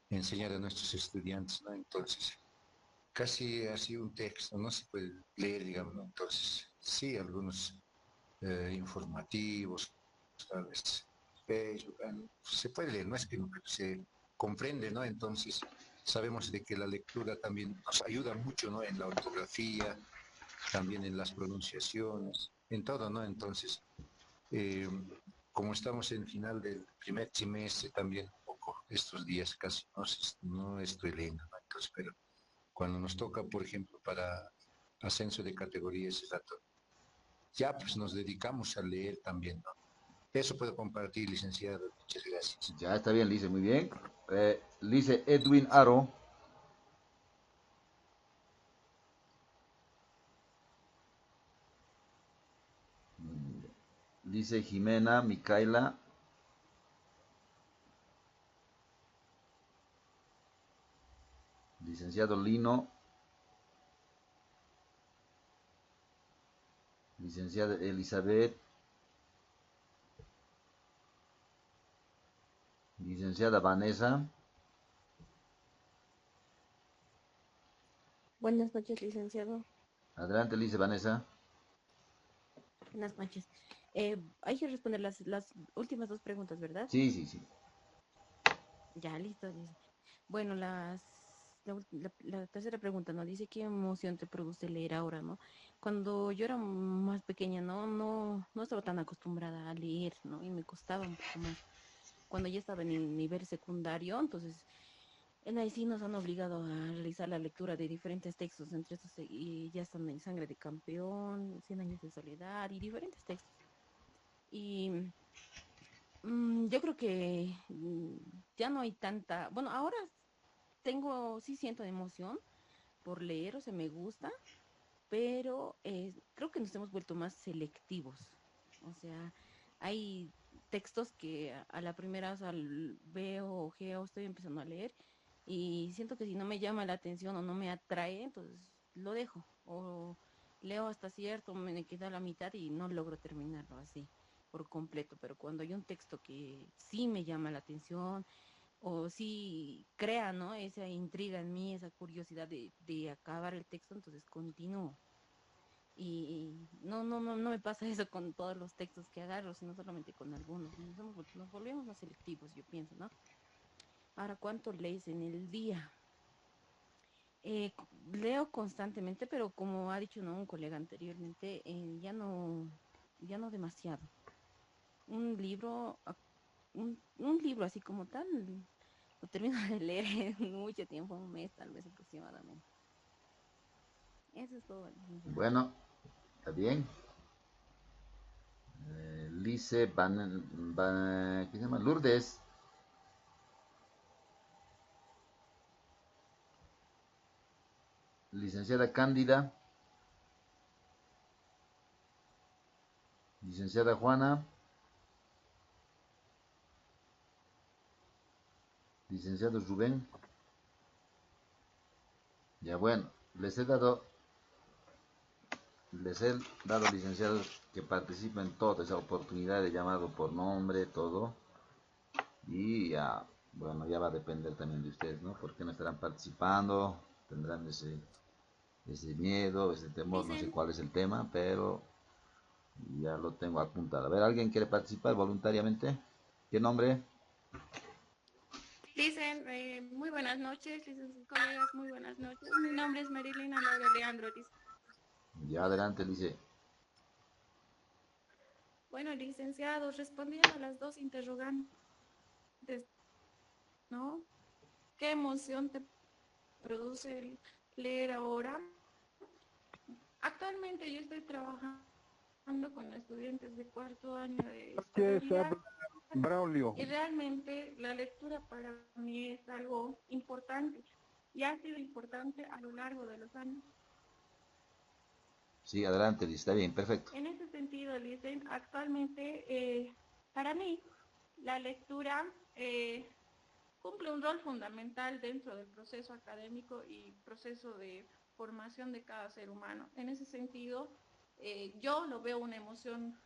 enseñar a nuestros estudiantes, ¿no? Entonces, casi así un texto, no se puede leer, digamos, ¿no? Entonces, sí, algunos informativos, tal vez Facebook, se puede leer, no es que no, pero se comprende, ¿no? Entonces sabemos de que la lectura también nos ayuda mucho, ¿no? En la ortografía, también en las pronunciaciones, en todo, ¿no? Entonces, eh, como estamos en final del primer trimestre también, un poco estos días casi no estoy leyendo, ¿no? Entonces, pero cuando nos toca, por ejemplo, para ascenso de categoría ese dato, ya pues nos dedicamos a leer también, ¿no? Eso puedo compartir, licenciado. Muchas gracias. Ya está bien, Lice, muy bien. Lice Edwin Aro. Lice Jimena Micaela. Licenciado Lino. Licenciada Elizabeth. Licenciada Vanessa. Buenas noches, licenciado. Adelante, Lice Vanessa. Buenas noches. Hay que responder las últimas dos preguntas, ¿verdad? Sí, sí, sí. Ya, listo. Bueno, la tercera pregunta, ¿no? Dice, ¿qué emoción te produce leer ahora, no? Cuando yo era más pequeña, no estaba tan acostumbrada a leer, ¿no? Y me costaba un poco más. Cuando ya estaba en el nivel secundario, entonces, en ahí sí nos han obligado a realizar la lectura de diferentes textos, entre estos y ya están en Sangre de Campeón, Cien años de soledad y diferentes textos. Y yo creo que ya no hay tanta, bueno, ahora sí siento emoción por leer, o sea, me gusta, pero creo que nos hemos vuelto más selectivos. O sea, hay textos que a la primera, o sea, veo, ojeo, estoy empezando a leer y siento que si no me llama la atención o no me atrae, entonces lo dejo. O leo hasta cierto, me queda la mitad y no logro terminarlo así por completo. Pero cuando hay un texto que sí me llama la atención, o si crea, ¿no? Esa intriga en mí, esa curiosidad de acabar el texto, entonces continúo. Y no me pasa eso con todos los textos que agarro, sino solamente con algunos. Nos volvemos más selectivos, yo pienso, ¿no? Ahora, ¿cuánto lees en el día? Leo constantemente, pero como ha dicho, ¿no? Un colega anteriormente, ya no demasiado. Un libro, un libro así como tal, lo termino de leer en mucho tiempo, un mes tal vez aproximadamente. Eso es todo. Bueno, está bien. Lice ¿qué se llama? Lourdes. Licenciada Cándida. Licenciada Juana. Licenciado Rubén. Ya bueno, les he dado, licenciados, que participen en toda esa oportunidad de llamado por nombre, todo. Y ya, bueno, ya va a depender también de ustedes, ¿no? ¿Por qué no estarán participando? Tendrán ese miedo, ese temor, no sé cuál es el tema, pero ya lo tengo apuntado. A ver, ¿alguien quiere participar voluntariamente? ¿Qué nombre? Dicen, muy buenas noches, colegas, muy buenas noches. Mi nombre es Marilina Laura Leandro. Ya, adelante, Lice. Bueno, licenciado, respondiendo a las dos interrogantes, ¿no? ¿Qué emoción te produce el leer ahora? Actualmente yo estoy trabajando con estudiantes de cuarto año de historia. Braulio. Y realmente la lectura para mí es algo importante y ha sido importante a lo largo de los años. Sí, adelante, Lice, está bien, perfecto. En ese sentido, dicen, actualmente para mí la lectura cumple un rol fundamental dentro del proceso académico y proceso de formación de cada ser humano. En ese sentido, yo lo veo una emoción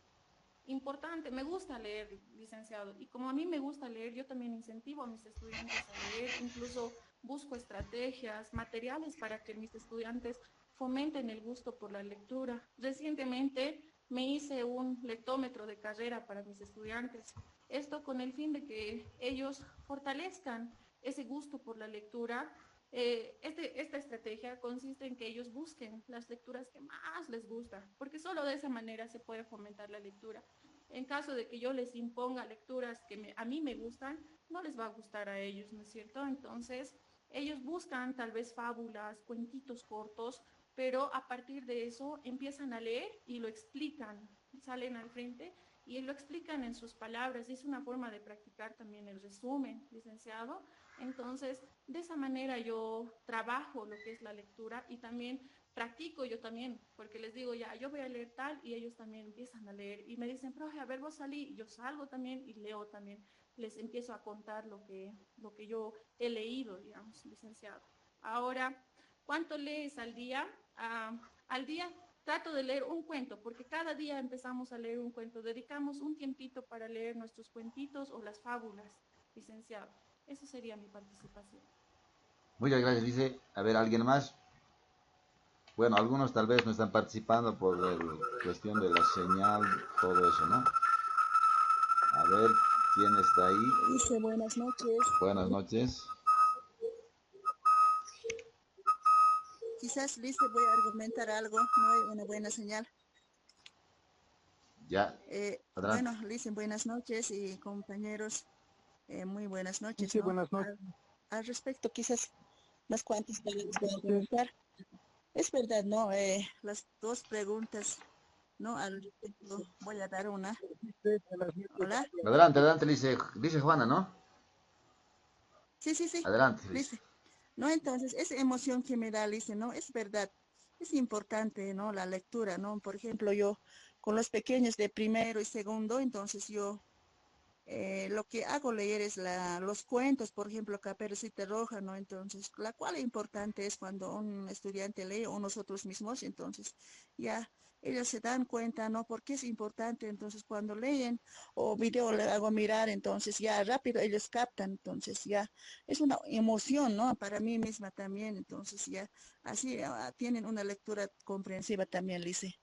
importante. Me gusta leer, licenciado, y como a mí me gusta leer, yo también incentivo a mis estudiantes a leer, incluso busco estrategias, materiales para que mis estudiantes fomenten el gusto por la lectura. Recientemente me hice un lectómetro de carrera para mis estudiantes. Esto con el fin de que ellos fortalezcan ese gusto por la lectura. Esta estrategia consiste en que ellos busquen las lecturas que más les gustan, porque solo de esa manera se puede fomentar la lectura. En caso de que yo les imponga lecturas que a mí me gustan, no les va a gustar a ellos, ¿no es cierto? Entonces, ellos buscan tal vez fábulas, cuentitos cortos, pero a partir de eso empiezan a leer y lo explican, salen al frente y lo explican en sus palabras. Es una forma de practicar también el resumen, licenciado. Entonces, de esa manera yo trabajo lo que es la lectura y también practico yo también, porque les digo ya, yo voy a leer tal y ellos también empiezan a leer y me dicen, profe, a ver, vos salí, y yo salgo también y leo también, les empiezo a contar lo que yo he leído, digamos, licenciado. Ahora, ¿cuánto lees al día? Al día trato de leer un cuento, porque cada día empezamos a leer un cuento, dedicamos un tiempito para leer nuestros cuentitos o las fábulas, licenciado. Eso sería mi participación. Muchas gracias, dice. A ver, ¿alguien más? Bueno, algunos tal vez no están participando por la cuestión de la señal, todo eso, ¿no? A ver, ¿quién está ahí? Dice, buenas noches. Buenas noches. Quizás, Lice, voy a argumentar algo, no hay una buena señal. Ya, adelante. Bueno, Lice, buenas noches y compañeros, muy buenas noches. Sí, ¿no? buenas noches. Al respecto, quizás unas cuantas palabras voy a comentar. Es verdad, ¿no? Las dos preguntas, ¿no? Al respecto, voy a dar una. Hola. Adelante, dice Juana, ¿no? Sí. Adelante, Lice. ¿No? Entonces, esa emoción que me da, Lice, ¿no? Es verdad, es importante, ¿no? La lectura, ¿no? Por ejemplo, yo con los pequeños de primero y segundo, entonces yo lo que hago leer es los cuentos, por ejemplo, Caperucita Roja, ¿no? Entonces, la cual importante es cuando un estudiante lee o nosotros mismos, entonces ya ellos se dan cuenta, ¿no? Porque es importante, entonces cuando leen o video le hago mirar, entonces ya rápido ellos captan, entonces ya es una emoción, ¿no? Para mí misma también, entonces ya así tienen una lectura comprensiva también, Lice.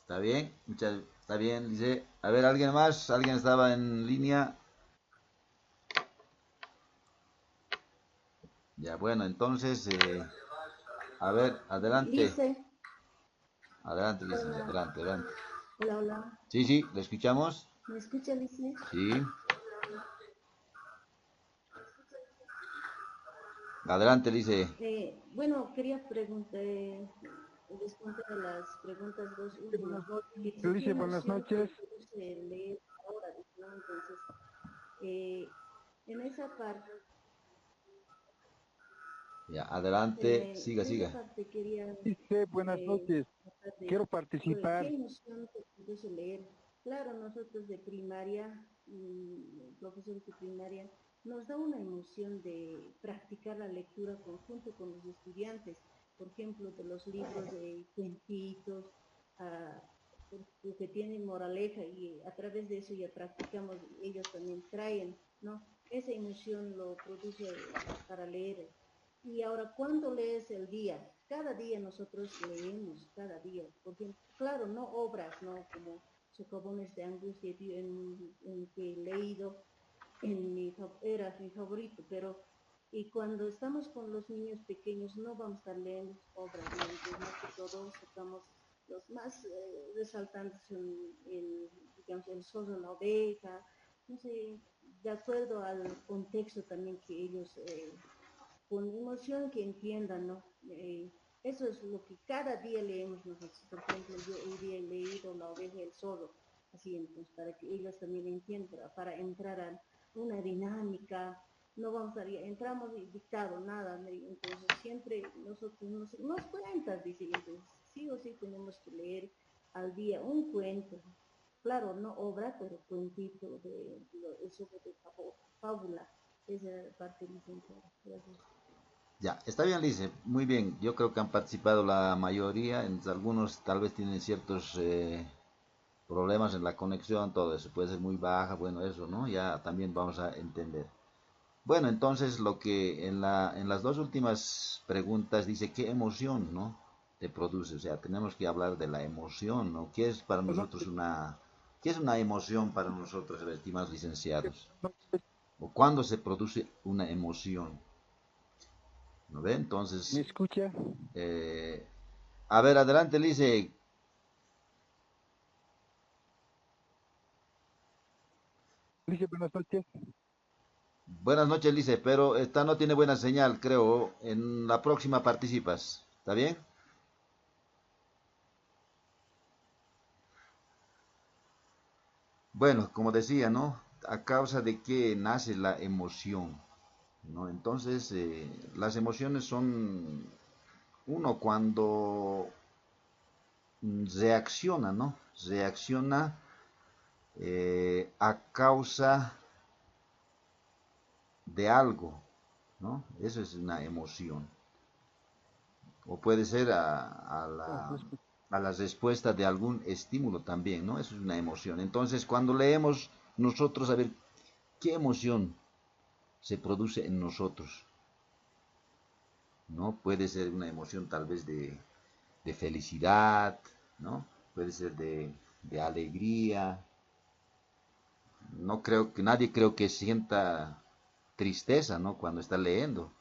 Está bien, está bien, dice. A ver, ¿alguien más? ¿Alguien estaba en línea? Ya, bueno, entonces, a ver, adelante. Lice. Adelante, Lice, adelante. Hola. Sí, ¿le escuchamos? ¿Me escucha, Lice? Sí. Adelante, Lice. Bueno, quería responder a las preguntas dos últimas. Lice, buenas noches. Leer ahora, ¿no? Entonces, en esa parte... Ya, adelante, siga. Dice, buenas noches. Quiero participar. ¿Qué emoción te produce leer? Claro, nosotros de primaria, profesores de primaria, nos da una emoción de practicar la lectura conjunto con los estudiantes, por ejemplo, de los libros de cuentitos, que tienen moraleja y a través de eso ya practicamos, ellos también traen, ¿no? Esa emoción lo produce para leer. Y ahora, ¿cuándo lees el día? Cada día nosotros leemos, cada día, porque claro, no obras, ¿no? Como Socavones de Angustia, en que he leído, era mi favorito, pero y cuando estamos con los niños pequeños no vamos a estar leyendo obras, ¿no? Entonces, más que todo sacamos los más resaltantes digamos, el zorro, la oveja, no sé, de acuerdo al contexto también que ellos, con emoción que entiendan, ¿no? Eso es lo que cada día leemos nosotros. Por ejemplo, yo hoy día he leído La oveja y el zorro, así entonces, para que ellos también entiendan, para entrar a una dinámica, no vamos a entramos dictado, nada, entonces siempre nosotros nos cuentas, dice, entonces sí o sí tenemos que leer al día un cuento, claro, no obra, pero cuentito eso de fábula, esa parte licenciada. Gracias. Ya, está bien, Lice, muy bien. Yo creo que han participado la mayoría, algunos tal vez tienen ciertos problemas en la conexión, todo eso, puede ser muy baja, bueno, eso, ¿no? Ya también vamos a entender. Bueno, entonces lo que en las dos últimas preguntas dice, ¿qué emoción, no? te produce? O sea, tenemos que hablar de la emoción, ¿no? ¿Qué es para nosotros qué es una emoción para nosotros, estimados licenciados? ¿O cuándo se produce una emoción? ¿No ve? Entonces, ¿Me escucha? a ver, adelante, Lice. Dice buenas noches. Buenas noches, Lice, pero esta no tiene buena señal, creo. En la próxima participas. ¿Está bien? Bueno, como decía, ¿no? A causa de que nace la emoción, ¿no? Entonces, las emociones son uno cuando reacciona, ¿no? Reacciona a causa de algo, ¿no? Eso es una emoción. O puede ser a la respuesta de algún estímulo también, ¿no? Eso es una emoción. Entonces, cuando leemos nosotros, a ver, ¿qué emoción se produce en nosotros? ¿No? Puede ser una emoción tal vez de felicidad, ¿no? Puede ser de alegría. No creo que nadie creo que sienta tristeza, ¿no? Cuando está leyendo.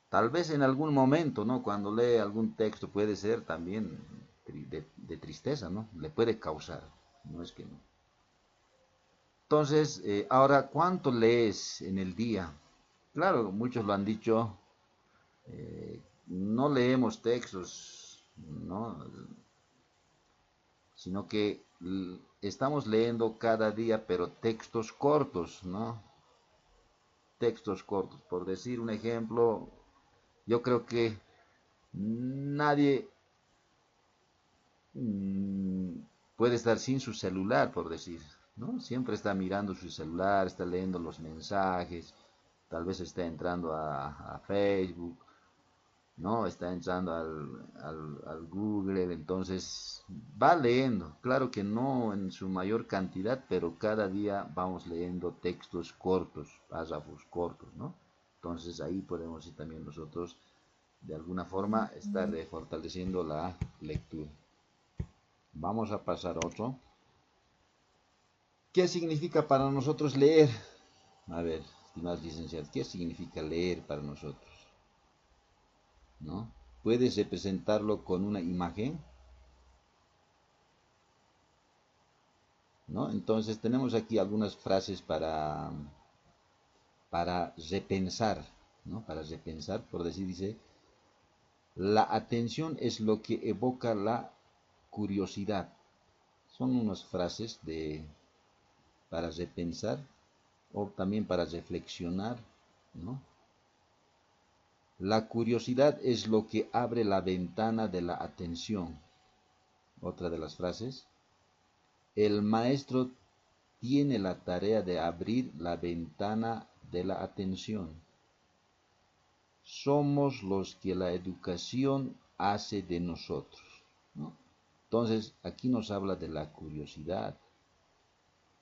Tal vez en algún momento, ¿no? Cuando lee algún texto puede ser también de tristeza, ¿no? Le puede causar, no es que no. Entonces, ahora, ¿cuánto lees en el día? Claro, muchos lo han dicho, no leemos textos, ¿no? Sino que estamos leyendo cada día, pero textos cortos, ¿no? Textos cortos. Por decir un ejemplo, yo creo que nadie puede estar sin su celular, por decir, ¿no? Siempre está mirando su celular, está leyendo los mensajes, tal vez está entrando a Facebook, ¿no? Está entrando al Google, entonces va leyendo, claro que no en su mayor cantidad, pero cada día vamos leyendo textos cortos, párrafos cortos, ¿no? Entonces ahí podemos ir también nosotros de alguna forma estar fortaleciendo la lectura. Vamos a pasar a otro. ¿Qué significa para nosotros leer? A ver, estimados licenciados, ¿qué significa leer para nosotros? ¿No? ¿Puedes representarlo con una imagen? ¿No? Entonces tenemos aquí algunas frases para repensar, ¿no? Para repensar, por decir, dice, la atención es lo que evoca la curiosidad. Son unas frases para repensar o también para reflexionar, ¿no? La curiosidad es lo que abre la ventana de la atención. Otra de las frases. El maestro tiene la tarea de abrir la ventana de la atención. Somos los que la educación hace de nosotros, ¿no? Entonces, aquí nos habla de la curiosidad,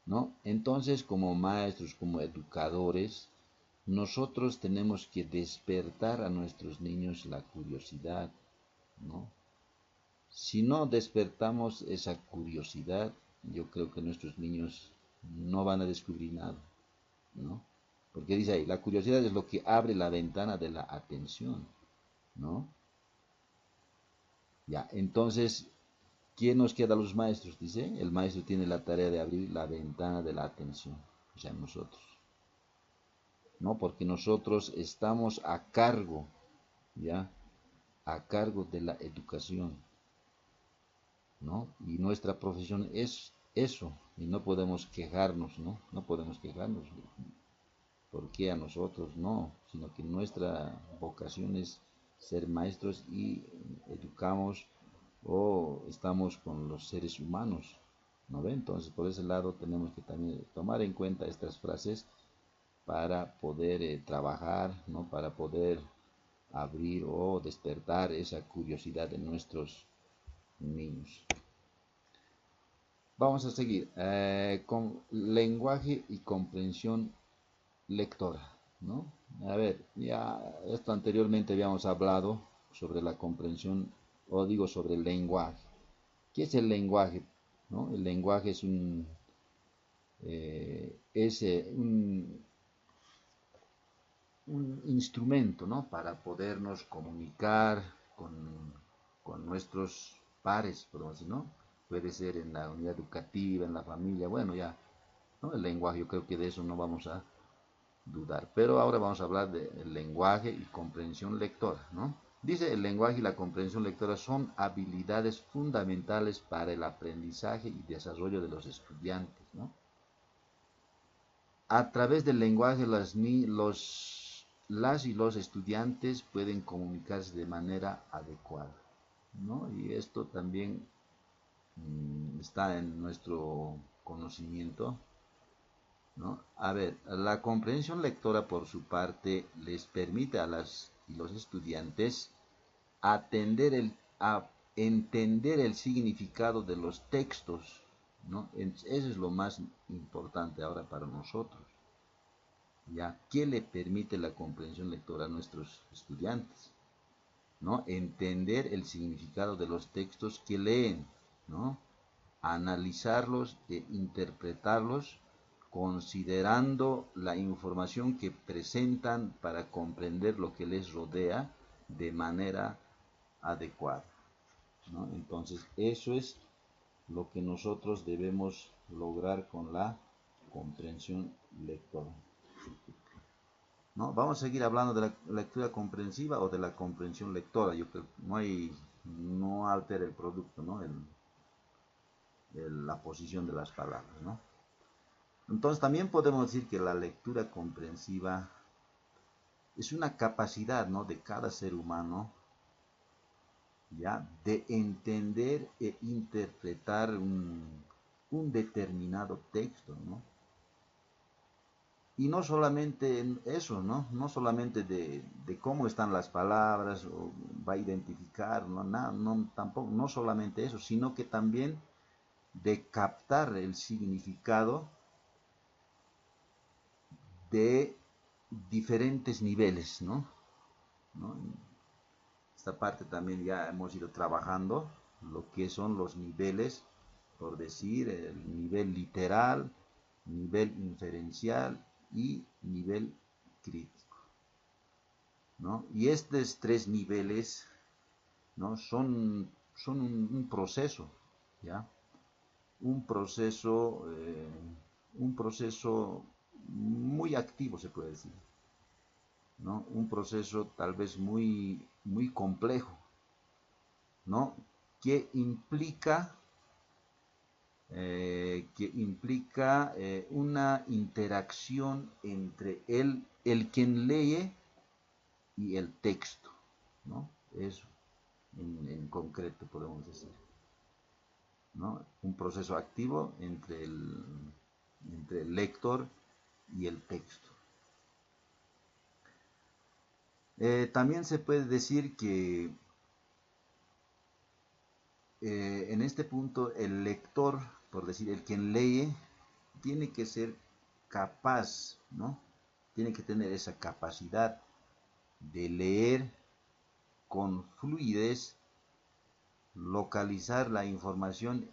¿no? Entonces, como maestros, como educadores, nosotros tenemos que despertar a nuestros niños la curiosidad, ¿no? Si no despertamos esa curiosidad, yo creo que nuestros niños no van a descubrir nada, ¿no? Porque dice ahí, la curiosidad es lo que abre la ventana de la atención, ¿no? Ya, entonces, ¿quién nos queda a los maestros? Dice, el maestro tiene la tarea de abrir la ventana de la atención, o sea, nosotros, ¿no? Porque nosotros estamos a cargo, ¿ya? A cargo de la educación, ¿no? Y nuestra profesión es eso, y no podemos quejarnos, ¿no? No podemos quejarnos. ¿Por qué a nosotros? No, sino que nuestra vocación es ser maestros y educamos o estamos con los seres humanos, ¿no ve? Entonces, por ese lado tenemos que también tomar en cuenta estas frases para poder trabajar, ¿no? Para poder abrir o despertar esa curiosidad en nuestros niños. Vamos a seguir con lenguaje y comprensión lectora, ¿no? A ver, ya esto anteriormente habíamos hablado, sobre la comprensión, o digo sobre el lenguaje. ¿Qué es el lenguaje? ¿No? El lenguaje es un instrumento, ¿no? Para podernos comunicar con nuestros pares, por así, ¿no? Puede ser en la unidad educativa, en la familia, bueno, ya, ¿no? El lenguaje, yo creo que de eso no vamos a dudar. Pero ahora vamos a hablar del lenguaje y comprensión lectora, ¿no? Dice, el lenguaje y la comprensión lectora son habilidades fundamentales para el aprendizaje y desarrollo de los estudiantes, ¿no? A través del lenguaje las y los estudiantes pueden comunicarse de manera adecuada, ¿no? Y esto también está en nuestro conocimiento, ¿no? A ver, la comprensión lectora por su parte les permite a las y los estudiantes a entender el significado de los textos, ¿no? Eso es lo más importante ahora para nosotros, ¿ya? ¿Qué le permite la comprensión lectora a nuestros estudiantes? ¿No? Entender el significado de los textos que leen, ¿no? Analizarlos e interpretarlos considerando la información que presentan para comprender lo que les rodea de manera adecuada, ¿no? Entonces, eso es lo que nosotros debemos lograr con la comprensión lectora, ¿no? Vamos a seguir hablando de la lectura comprensiva o de la comprensión lectora. Yo creo que no altera el producto, ¿no? La posición de las palabras, ¿no? Entonces también podemos decir que la lectura comprensiva es una capacidad, ¿no? De cada ser humano, ¿ya? De entender e interpretar un determinado texto, ¿no? Y no solamente en eso, ¿no? No solamente de cómo están las palabras, o va a identificar, ¿no? Tampoco, no solamente eso, sino que también de captar el significado de diferentes niveles, ¿no? Esta parte también ya hemos ido trabajando, lo que son los niveles, por decir, el nivel literal, nivel inferencial y nivel crítico, ¿no? Y estos tres niveles, ¿no? son un proceso, ¿ya? Un proceso muy activo, se puede decir, ¿no? Un proceso tal vez muy, muy complejo, ¿no? Que implica una interacción entre el quien lee y el texto, ¿no? Eso en concreto podemos decir, ¿no? Un proceso activo entre el lector y el texto. También se puede decir que en este punto el lector, por decir, el quien lee, tiene que ser capaz, ¿no? Tiene que tener esa capacidad de leer con fluidez, localizar la información,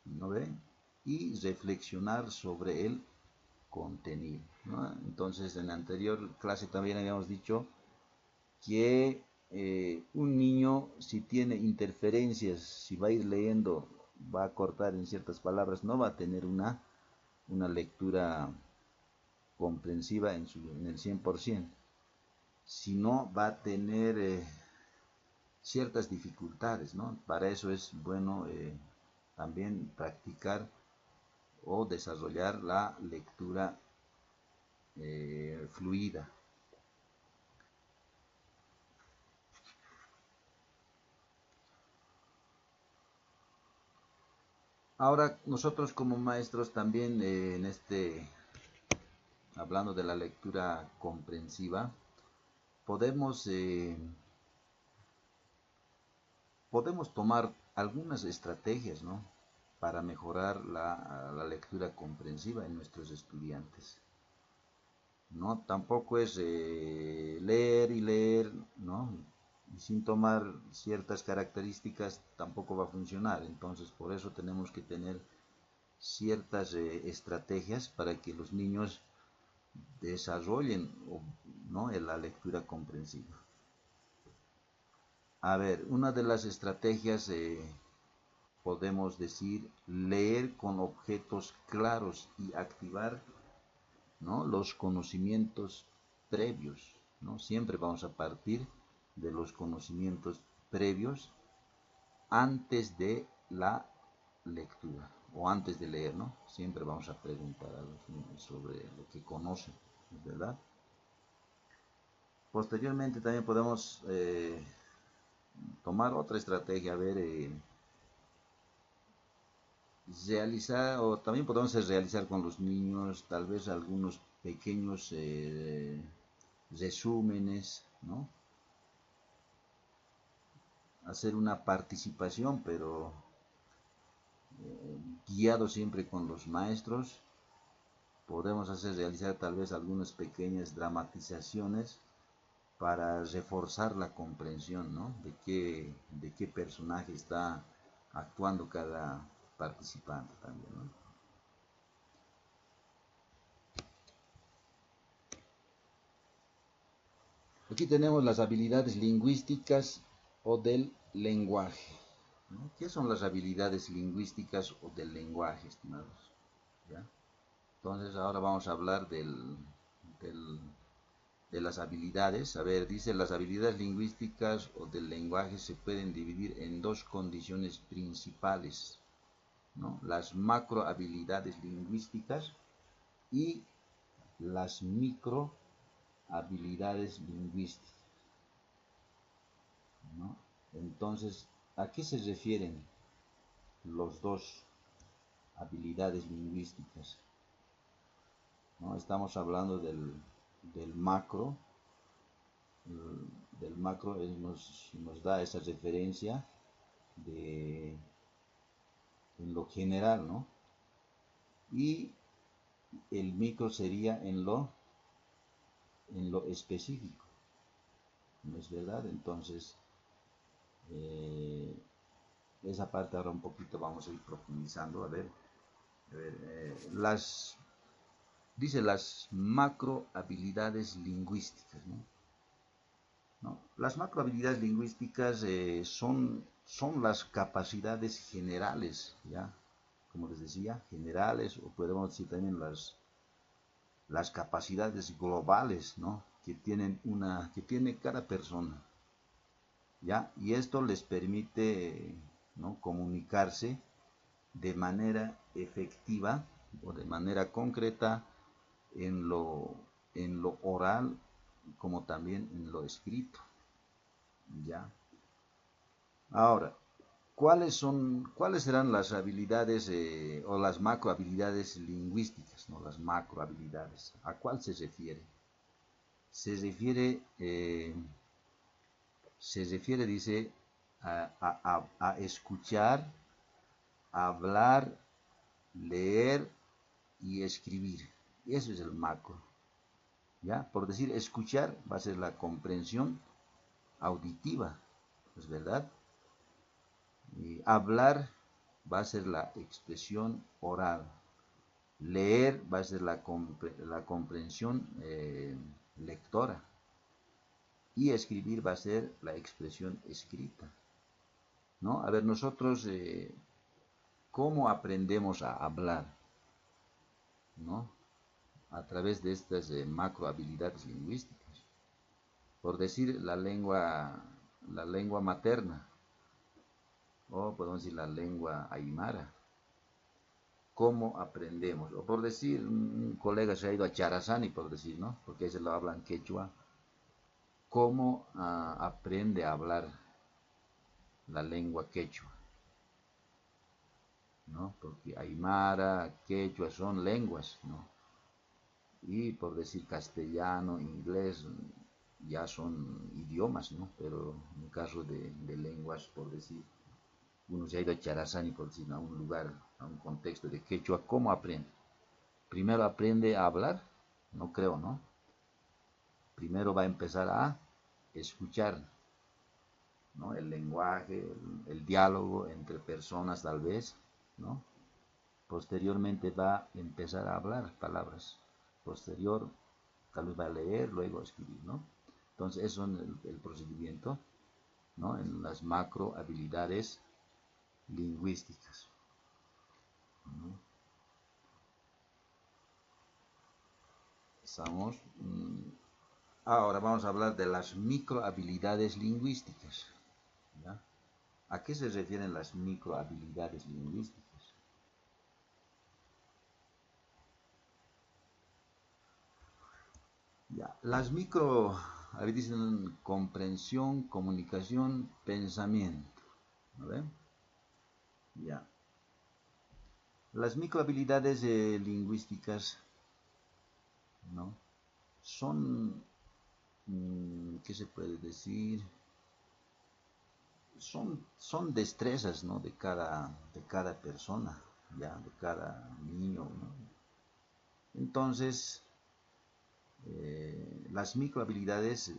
¿no ven? Y reflexionar sobre el contenido, ¿no? Entonces, en la anterior clase también habíamos dicho que un niño, si tiene interferencias, si va a ir leyendo, va a cortar en ciertas palabras, no va a tener una lectura comprensiva en el 100%, sino va a tener ciertas dificultades, ¿no? Para eso es bueno también practicar o desarrollar la lectura fluida. Ahora nosotros como maestros también hablando de la lectura comprensiva, podemos tomar algunas estrategias, ¿no? Para mejorar la lectura comprensiva en nuestros estudiantes, ¿no? Tampoco es leer y leer, ¿no? Y sin tomar ciertas características tampoco va a funcionar. Entonces, por eso tenemos que tener ciertas estrategias para que los niños desarrollen, ¿no?, en la lectura comprensiva. A ver, una de las estrategias podemos decir leer con objetos claros y activar, ¿no?, los conocimientos previos, ¿no? Siempre vamos a partir de los conocimientos previos antes de la lectura o antes de leer, ¿no? Siempre vamos a preguntar a los niños sobre lo que conocen, ¿verdad? Posteriormente también podemos tomar otra estrategia, a ver, realizar, o también podemos realizar con los niños tal vez algunos pequeños resúmenes, ¿no? Hacer una participación, pero guiado siempre con los maestros. Podemos realizar tal vez algunas pequeñas dramatizaciones para reforzar la comprensión, ¿no?, de qué personaje está actuando cada participante también, ¿no? Aquí tenemos las habilidades lingüísticas o del lenguaje, ¿no? ¿Qué son las habilidades lingüísticas o del lenguaje, estimados? ¿Ya? Entonces ahora vamos a hablar de las habilidades. A ver, dice, las habilidades lingüísticas o del lenguaje se pueden dividir en dos condiciones principales, ¿no? Las macro habilidades lingüísticas y las micro habilidades lingüísticas, ¿no? Entonces, ¿a qué se refieren los dos habilidades lingüísticas? ¿No? Estamos hablando del macro. Del macro nos da esa referencia en lo general, ¿no? Y el micro sería en lo específico, ¿no es verdad? Entonces, esa parte ahora un poquito vamos a ir profundizando. A ver, dice las macro habilidades lingüísticas, ¿no? Las macro habilidades lingüísticas son las capacidades generales, ¿ya? Como les decía, generales, o podemos decir también las capacidades globales, ¿no?, que tiene cada persona, ¿ya? Y esto les permite, ¿no?, comunicarse de manera efectiva o de manera concreta en lo oral como también en lo escrito, ¿ya? Ahora, ¿cuáles serán las habilidades o las macro habilidades lingüísticas, ¿no? Las macro habilidades, ¿a cuál se refiere? Se refiere, dice, a escuchar, hablar, leer y escribir. Eso es el macro, ¿ya? Por decir, escuchar va a ser la comprensión auditiva, ¿es verdad? Y hablar va a ser la expresión oral. Leer va a ser la comprensión lectora. Y escribir va a ser la expresión escrita, ¿no? A ver, nosotros, ¿cómo aprendemos a hablar, ¿no? A través de estas macro habilidades lingüísticas. Por decir, la lengua materna, o podemos decir la lengua aymara. ¿Cómo aprendemos? O por decir, un colega se ha ido a Charazani, por decir, ¿no?, porque ese lo hablan quechua. ¿Cómo aprende a hablar la lengua quechua? ¿No? Porque aymara, quechua son lenguas, ¿no? Y por decir castellano, inglés, ya son idiomas, ¿no? Pero en caso de lenguas, por decir, uno se ha ido a Charazani, por decir, a un lugar, a un contexto de quechua, ¿cómo aprende? Primero aprende a hablar, no creo, ¿no? Primero va a empezar a escuchar, ¿no? El lenguaje, el diálogo entre personas tal vez, ¿no? Posteriormente va a empezar a hablar palabras. Posterior, tal vez va a leer, luego a escribir, ¿no? Entonces, eso es el procedimiento, ¿no? En las macro habilidades lingüísticas, ¿no? Estamos, ahora vamos a hablar de las micro habilidades lingüísticas, ¿ya? ¿A qué se refieren las micro habilidades lingüísticas? Ya, las micro habilidades: comprensión, comunicación, pensamiento, ¿no? Ya. Las micro habilidades lingüísticas, ¿no? Son, ¿qué se puede decir? Son destrezas, ¿no? de cada persona, ya, de cada niño, ¿no? Entonces, las microhabilidades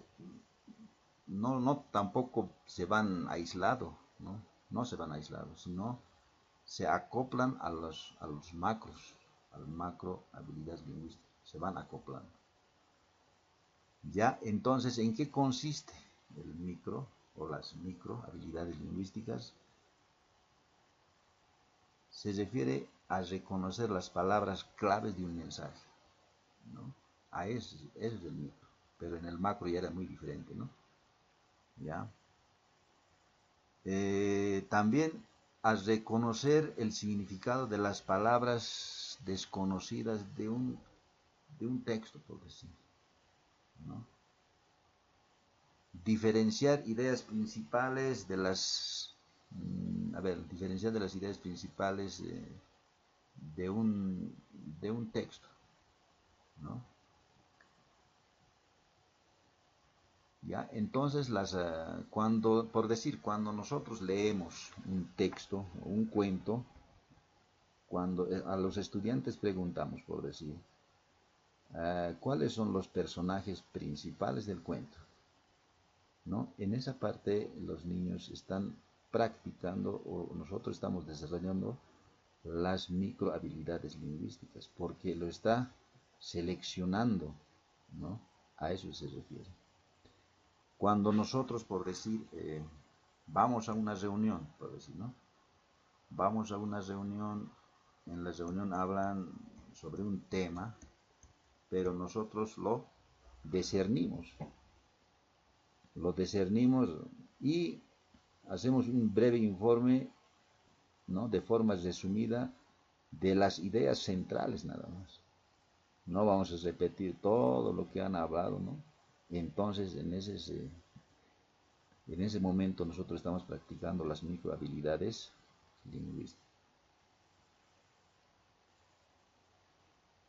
no tampoco se van aislados, ¿no? No se van aislados, sino se acoplan a los macros, a las macro habilidades lingüísticas, se van acoplando. Ya, entonces, ¿en qué consiste el micro o las micro habilidades lingüísticas? Se refiere a reconocer las palabras claves de un mensaje, ¿no? A ese es el micro, pero en el macro ya era muy diferente, ¿no? ¿Ya? También a reconocer el significado de las palabras desconocidas de un texto, por decir, ¿no? Diferenciar ideas principales de las, diferenciar de las ideas principales de un texto, ¿no? ¿Ya? Entonces, cuando nosotros leemos un texto o un cuento, cuando a los estudiantes preguntamos, por decir, ¿cuáles son los personajes principales del cuento? ¿No? En esa parte los niños están practicando, o nosotros estamos desarrollando las micro habilidades lingüísticas, porque lo está seleccionando, ¿no? A eso se refiere. Cuando nosotros, por decir, vamos a una reunión, por decir, ¿no? Vamos a una reunión, en la reunión hablan sobre un tema, pero nosotros lo discernimos y hacemos un breve informe, ¿no? De forma resumida de las ideas centrales nada más. No vamos a repetir todo lo que han hablado, ¿no? Entonces, en ese momento nosotros estamos practicando las micro habilidades lingüísticas.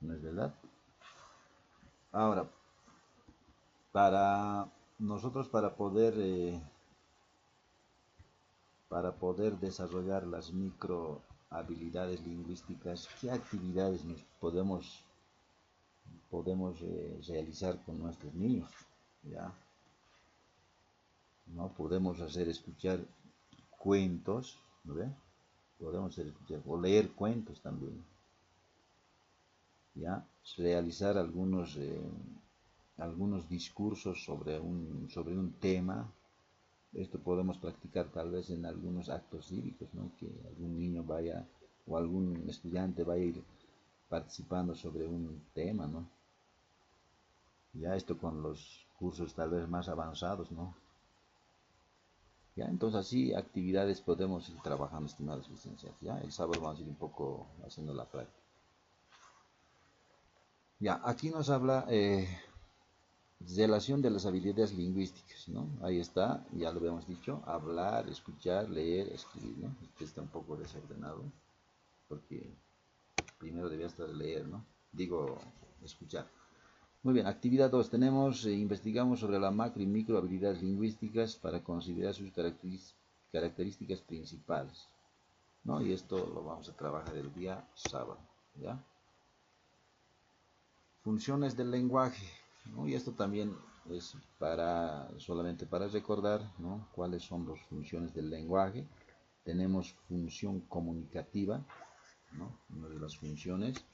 ¿No es verdad? Ahora, para nosotros, para poder desarrollar las micro habilidades lingüísticas, ¿qué actividades nos podemos realizar con nuestros niños? ¿Ya? ¿No? Podemos hacer escuchar cuentos, ¿no ve? Podemos hacer escuchar o leer cuentos también. ¿Ya? Realizar algunos discursos sobre un tema. Esto podemos practicar tal vez en algunos actos cívicos, ¿no? Que algún niño vaya o algún estudiante vaya a ir participando sobre un tema, ¿no? Ya esto con los cursos tal vez más avanzados, ¿no? Ya, entonces así actividades podemos ir trabajando, estimados licenciados. Ya, el sábado vamos a ir un poco haciendo la práctica. Ya, aquí nos habla relación de las habilidades lingüísticas, ¿no? Ahí está, ya lo habíamos dicho, hablar, escuchar, leer, escribir, ¿no? Este está un poco desordenado, porque primero debía estar leer, ¿no? Digo, escuchar. Muy bien, actividad 2. Investigamos sobre la macro y micro habilidades lingüísticas para considerar sus características principales, ¿no? Y esto lo vamos a trabajar el día sábado, ¿ya? Funciones del lenguaje, ¿no? Y esto también es solamente para recordar, ¿no?, cuáles son las funciones del lenguaje. Tenemos función comunicativa, ¿no?, una de las funciones.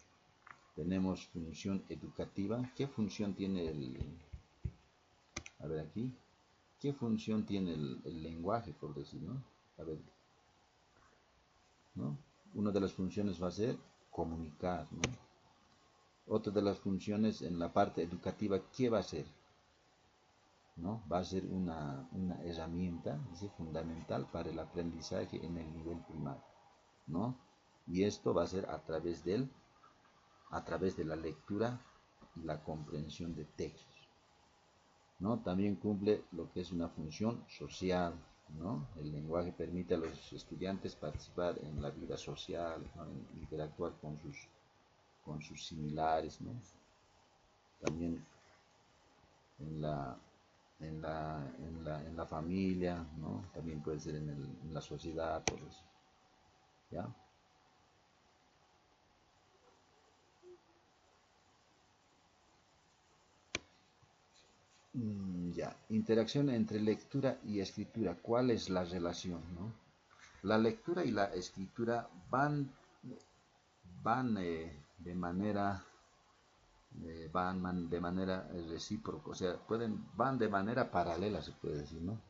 Tenemos función educativa. ¿Qué función tiene a ver aquí, qué función tiene el lenguaje, por decir, ¿no? A ver, ¿no? Una de las funciones va a ser comunicar, ¿no? Otra de las funciones en la parte educativa, ¿qué va a ser? ¿No? Va a ser una herramienta, dice, fundamental para el aprendizaje en el nivel primario, ¿no? Y esto va a ser a través de la lectura y la comprensión de textos, ¿no? También cumple lo que es una función social, ¿no? El lenguaje permite a los estudiantes participar en la vida social, ¿no?, interactuar con sus similares, ¿no? También en la familia, ¿no? También puede ser en la sociedad, todo eso, ¿ya? Ya, interacción entre lectura y escritura. ¿Cuál es la relación, no? La lectura y la escritura van de manera recíproca, o sea, van de manera paralela, se puede decir, ¿no?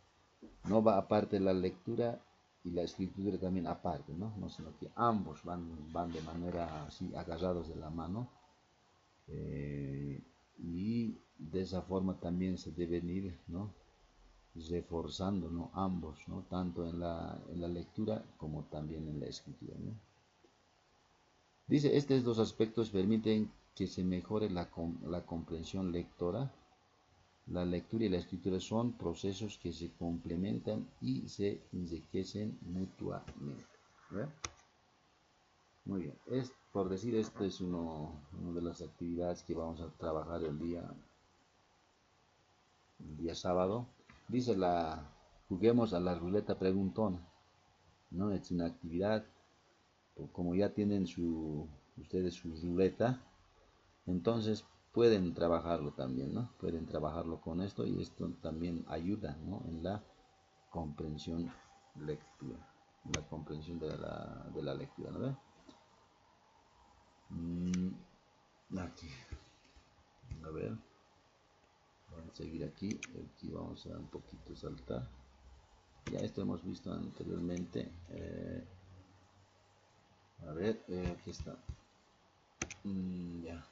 No va aparte la lectura y la escritura también aparte, ¿no? No, sino que ambos van de manera así, agarrados de la mano, y de esa forma también se deben ir, ¿no?, reforzando, ¿no?, ambos, ¿no?, tanto en la lectura como también en la escritura, ¿no? Dice, estos dos aspectos permiten que se mejore la comprensión lectora. La lectura y la escritura son procesos que se complementan y se enriquecen mutuamente, ¿verdad? Muy bien, por decir, esto es una de las actividades que vamos a trabajar el día sábado. Dice, juguemos a la ruleta preguntona, ¿no? Es una actividad, como ya tienen ustedes su ruleta, entonces pueden trabajarlo también, ¿no? Pueden trabajarlo con esto, y esto también ayuda, ¿no?, en la comprensión lectura, en la comprensión de la lectura, ¿no? Aquí, a ver, vamos a seguir aquí vamos a un poquito saltar. Ya esto hemos visto anteriormente. A ver, aquí está. Ya.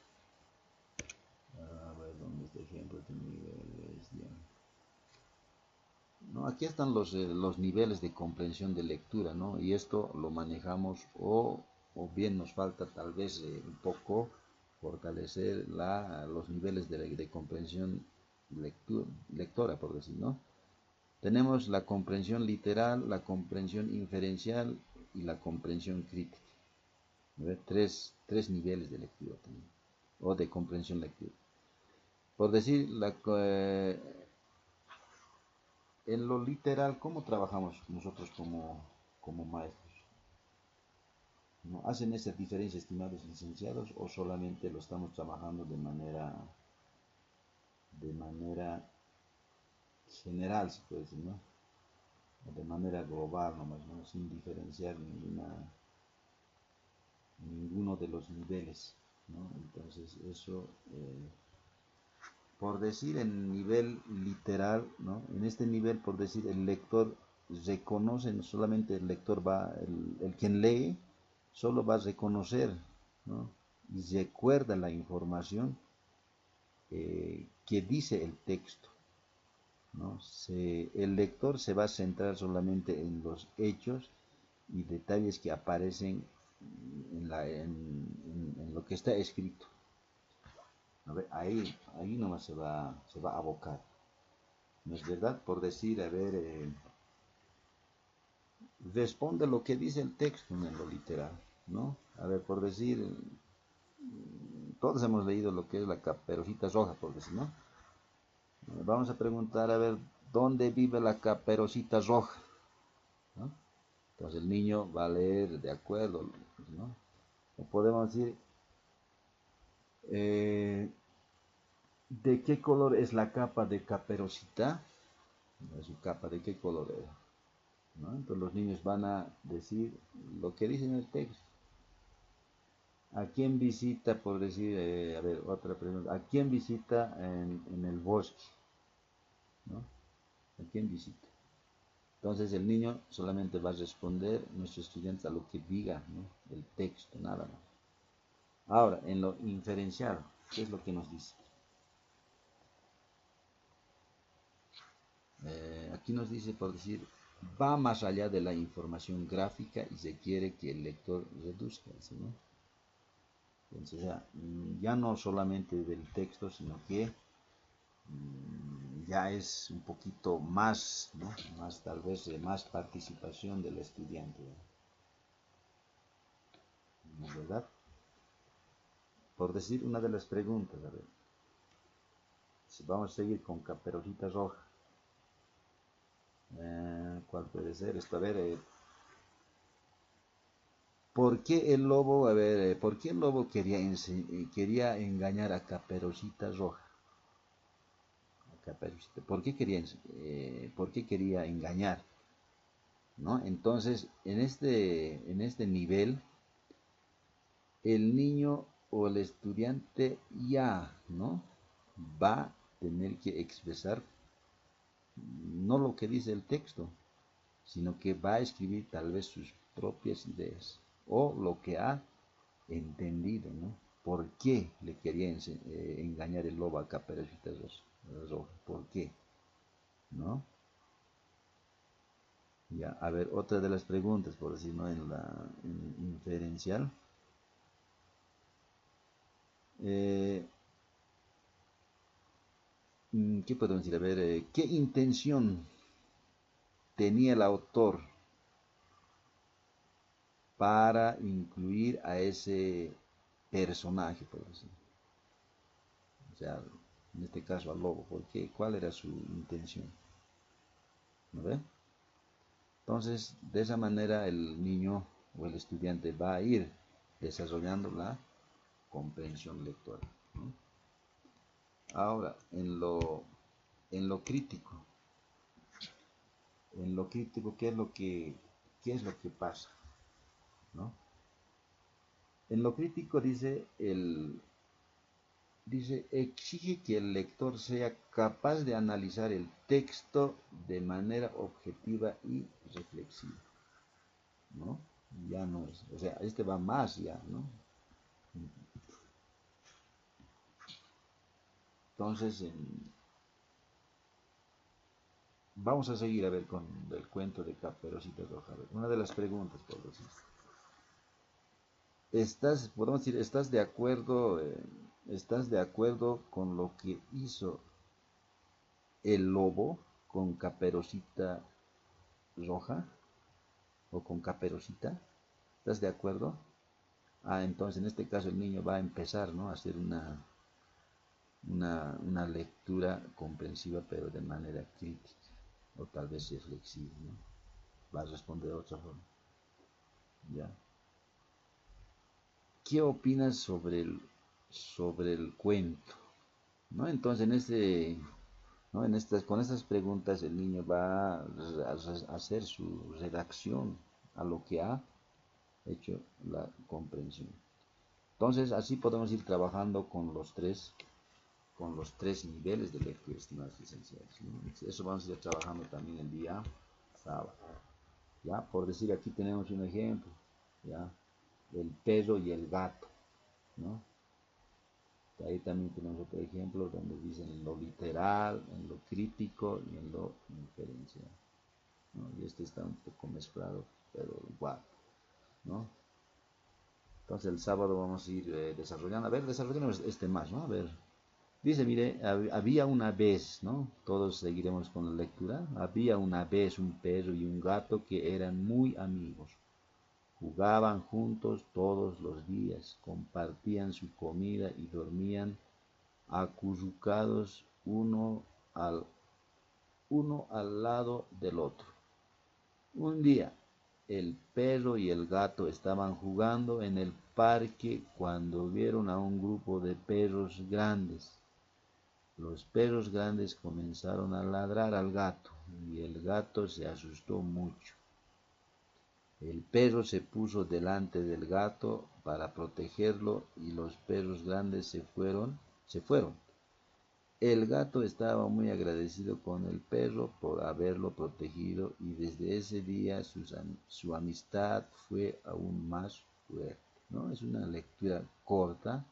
A ver, ¿dónde está ejemplo de niveles? Ya. No, aquí están los niveles de comprensión de lectura, ¿no? Y esto lo manejamos, o bien nos falta tal vez un poco fortalecer los niveles de comprensión lectora, por decir, ¿no? Tenemos la comprensión literal, la comprensión inferencial y la comprensión crítica. Tres niveles de lectura también, o de comprensión lectura. Por decir, en lo literal, ¿cómo trabajamos nosotros como maestros? ¿No hacen esa diferencia, estimados licenciados, o solamente lo estamos trabajando de manera general, se puede decir, ¿no? O de manera global nomás, ¿no?, sin diferenciar ninguno de los niveles, ¿no? Entonces eso, por decir, en nivel literal, ¿no?, en este nivel, por decir, el lector reconoce, no solamente el lector el quien lee, solo va a reconocer, ¿no?, y recuerda la información que dice el texto, ¿no? El lector se va a centrar solamente en los hechos y detalles que aparecen en lo que está escrito. A ver, ahí nomás se va a abocar, ¿no es verdad? Por decir, a ver, responde lo que dice el texto en lo literal, ¿no? A ver, por decir, todos hemos leído lo que es la Caperucita Roja, por decir, ¿no? Vamos a preguntar, a ver, ¿dónde vive la Caperucita Roja? ¿No? Entonces el niño va a leer de acuerdo, ¿no? O podemos decir, ¿De qué color es la capa de Caperucita? Su capa, ¿de qué color era? ¿No? Entonces los niños van a decir lo que dice en el texto. ¿A quién visita, por decir, a ver, otra pregunta, ¿a quién visita en el bosque? ¿No? ¿A quién visita? Entonces el niño solamente va a responder, nuestro estudiante, a lo que diga, ¿no? El texto, nada más. Ahora, en lo inferenciado, ¿qué es lo que nos dice? Aquí nos dice, por decir, va más allá de la información gráfica y se quiere que el lector reduzca, ¿no? Entonces, ya no solamente del texto, sino que ya es un poquito más, ¿no? Más tal vez más participación del estudiante, ¿no es verdad? Por decir una de las preguntas, a ver, vamos a seguir con Caperucita Roja. ¿Cuál puede ser esto? A ver, ¿por qué el lobo, a ver, por qué el lobo quería engañar a Caperucita Roja? Caperucita, ¿por qué quería engañar? ¿No? Entonces, en este nivel, el niño o el estudiante ya, ¿no? Va a tener que expresar no lo que dice el texto, sino que va a escribir tal vez sus propias ideas o lo que ha entendido, ¿no? ¿Por qué le quería engañar el lobo a Caperucita Roja? ¿Por qué? ¿No? Ya, a ver, otra de las preguntas, por decir, ¿no? En la inferencial. ¿Qué podemos decir? A ver, ¿qué intención tenía el autor para incluir a ese personaje, por decir? O sea, en este caso al lobo, ¿por qué? ¿Cuál era su intención? ¿No ve? Entonces, de esa manera el niño o el estudiante va a ir desarrollando la comprensión lectora, ¿no? Ahora, en lo crítico, ¿qué es lo que pasa? ¿No? En lo crítico exige que el lector sea capaz de analizar el texto de manera objetiva y reflexiva, ¿no? Ya no es, o sea, este va más ya, ¿no? Entonces, vamos a seguir a ver con el cuento de Caperucita Roja. Una de las preguntas, por decir. Podemos decir, ¿estás de acuerdo con lo que hizo el lobo con Caperucita Roja? ¿O con Caperucita? ¿Estás de acuerdo? Entonces en este caso el niño va a empezar, ¿no? A hacer una lectura comprensiva, pero de manera crítica, o tal vez reflexiva, ¿no? Va a responder de otra forma. ¿Ya? ¿Qué opinas sobre el cuento? ¿No? Entonces ¿no? Con estas preguntas el niño va a hacer su redacción a lo que ha hecho la comprensión. Entonces así podemos ir trabajando con los tres niveles de lectura, estimados licenciados, ¿no? Eso vamos a ir trabajando también el día sábado. ¿Ya? Por decir, aquí tenemos un ejemplo, ¿ya? El perro y el gato, ¿no? Ahí también tenemos otro ejemplo donde dicen en lo literal, en lo crítico y en lo inferencial, ¿no? Y este está un poco mezclado, pero igual, ¿no? Entonces el sábado vamos a ir desarrollando. A ver, desarrollemos este más, ¿no? A ver. Dice, mire, había una vez, ¿no? Todos seguiremos con la lectura. Había una vez un perro y un gato que eran muy amigos. Jugaban juntos todos los días, compartían su comida y dormían acurrucados uno al lado del otro. Un día, el perro y el gato estaban jugando en el parque cuando vieron a un grupo de perros grandes. los perros grandes comenzaron a ladrar al gato y el gato se asustó mucho. El perro se puso delante del gato para protegerlo y los perros grandes se fueron. El gato estaba muy agradecido con el perro por haberlo protegido y desde ese día su amistad fue aún más fuerte, ¿no? Es una lectura corta.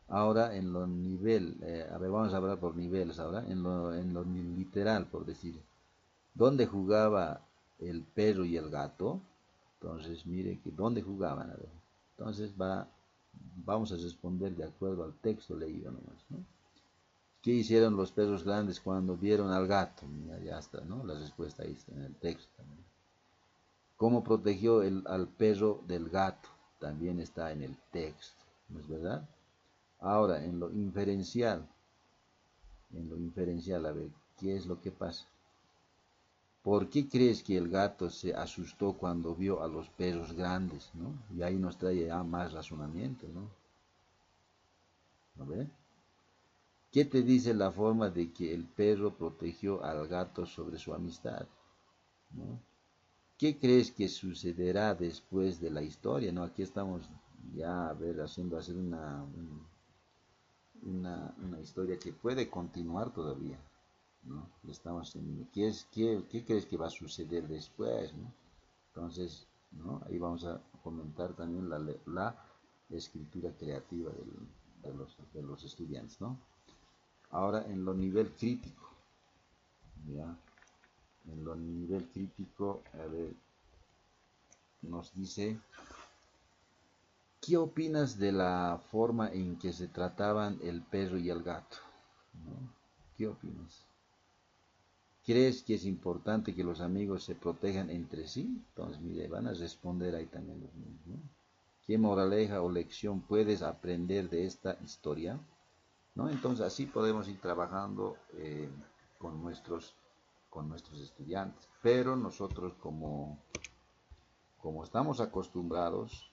Ahora en lo nivel, a ver, vamos a hablar por niveles ahora, en lo literal, por decir, ¿dónde jugaba el perro y el gato? Entonces, mire que ¿dónde jugaban? A ver. Entonces vamos a responder de acuerdo al texto leído nomás, ¿no? ¿Qué hicieron los perros grandes cuando vieron al gato? Mira, ya está, ¿no? La respuesta ahí está en el texto también. ¿Cómo protegió al perro del gato? También está en el texto, ¿no es verdad? Ahora, en lo inferencial, a ver, ¿qué es lo que pasa? ¿Por qué crees que el gato se asustó cuando vio a los perros grandes, ¿no? Y ahí nos trae ya más razonamiento, ¿no? ¿No ve? ¿Qué te dice la forma de que el perro protegió al gato sobre su amistad? ¿No? ¿Qué crees que sucederá después de la historia? ¿No? Aquí estamos ya hacer una historia que puede continuar todavía, ¿no? ¿Qué crees que va a suceder después, ¿no? Entonces, ¿no? Ahí vamos a comentar también la escritura creativa de los estudiantes, ¿no? Ahora en lo nivel crítico, ¿ya? En lo nivel crítico, a ver, nos dice, ¿qué opinas de la forma en que se trataban el perro y el gato? ¿No? ¿Qué opinas? ¿Crees que es importante que los amigos se protejan entre sí? Entonces, mire, van a responder ahí también los niños, ¿no? ¿Qué moraleja o lección puedes aprender de esta historia? ¿No? Entonces, así podemos ir trabajando con nuestros estudiantes. Pero nosotros, como estamos acostumbrados,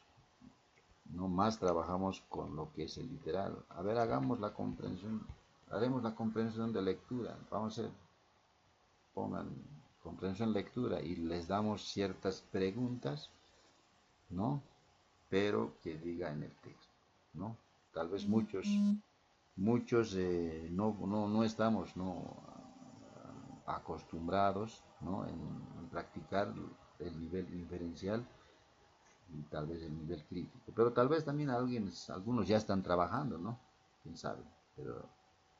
no más trabajamos con lo que es el literal. A ver, haremos la comprensión de lectura. Vamos a hacer, pongan comprensión lectura y les damos ciertas preguntas, ¿no? Pero que diga en el texto, ¿no? Tal vez muchos no estamos, ¿no?, acostumbrados, ¿no?, en practicar el nivel inferencial y tal vez el nivel crítico. Pero tal vez también algunos ya están trabajando, ¿no? Quién sabe. Pero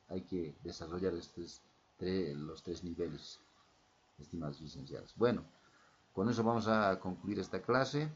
hay que desarrollar los tres niveles, estimados licenciados. Bueno, con eso vamos a concluir esta clase.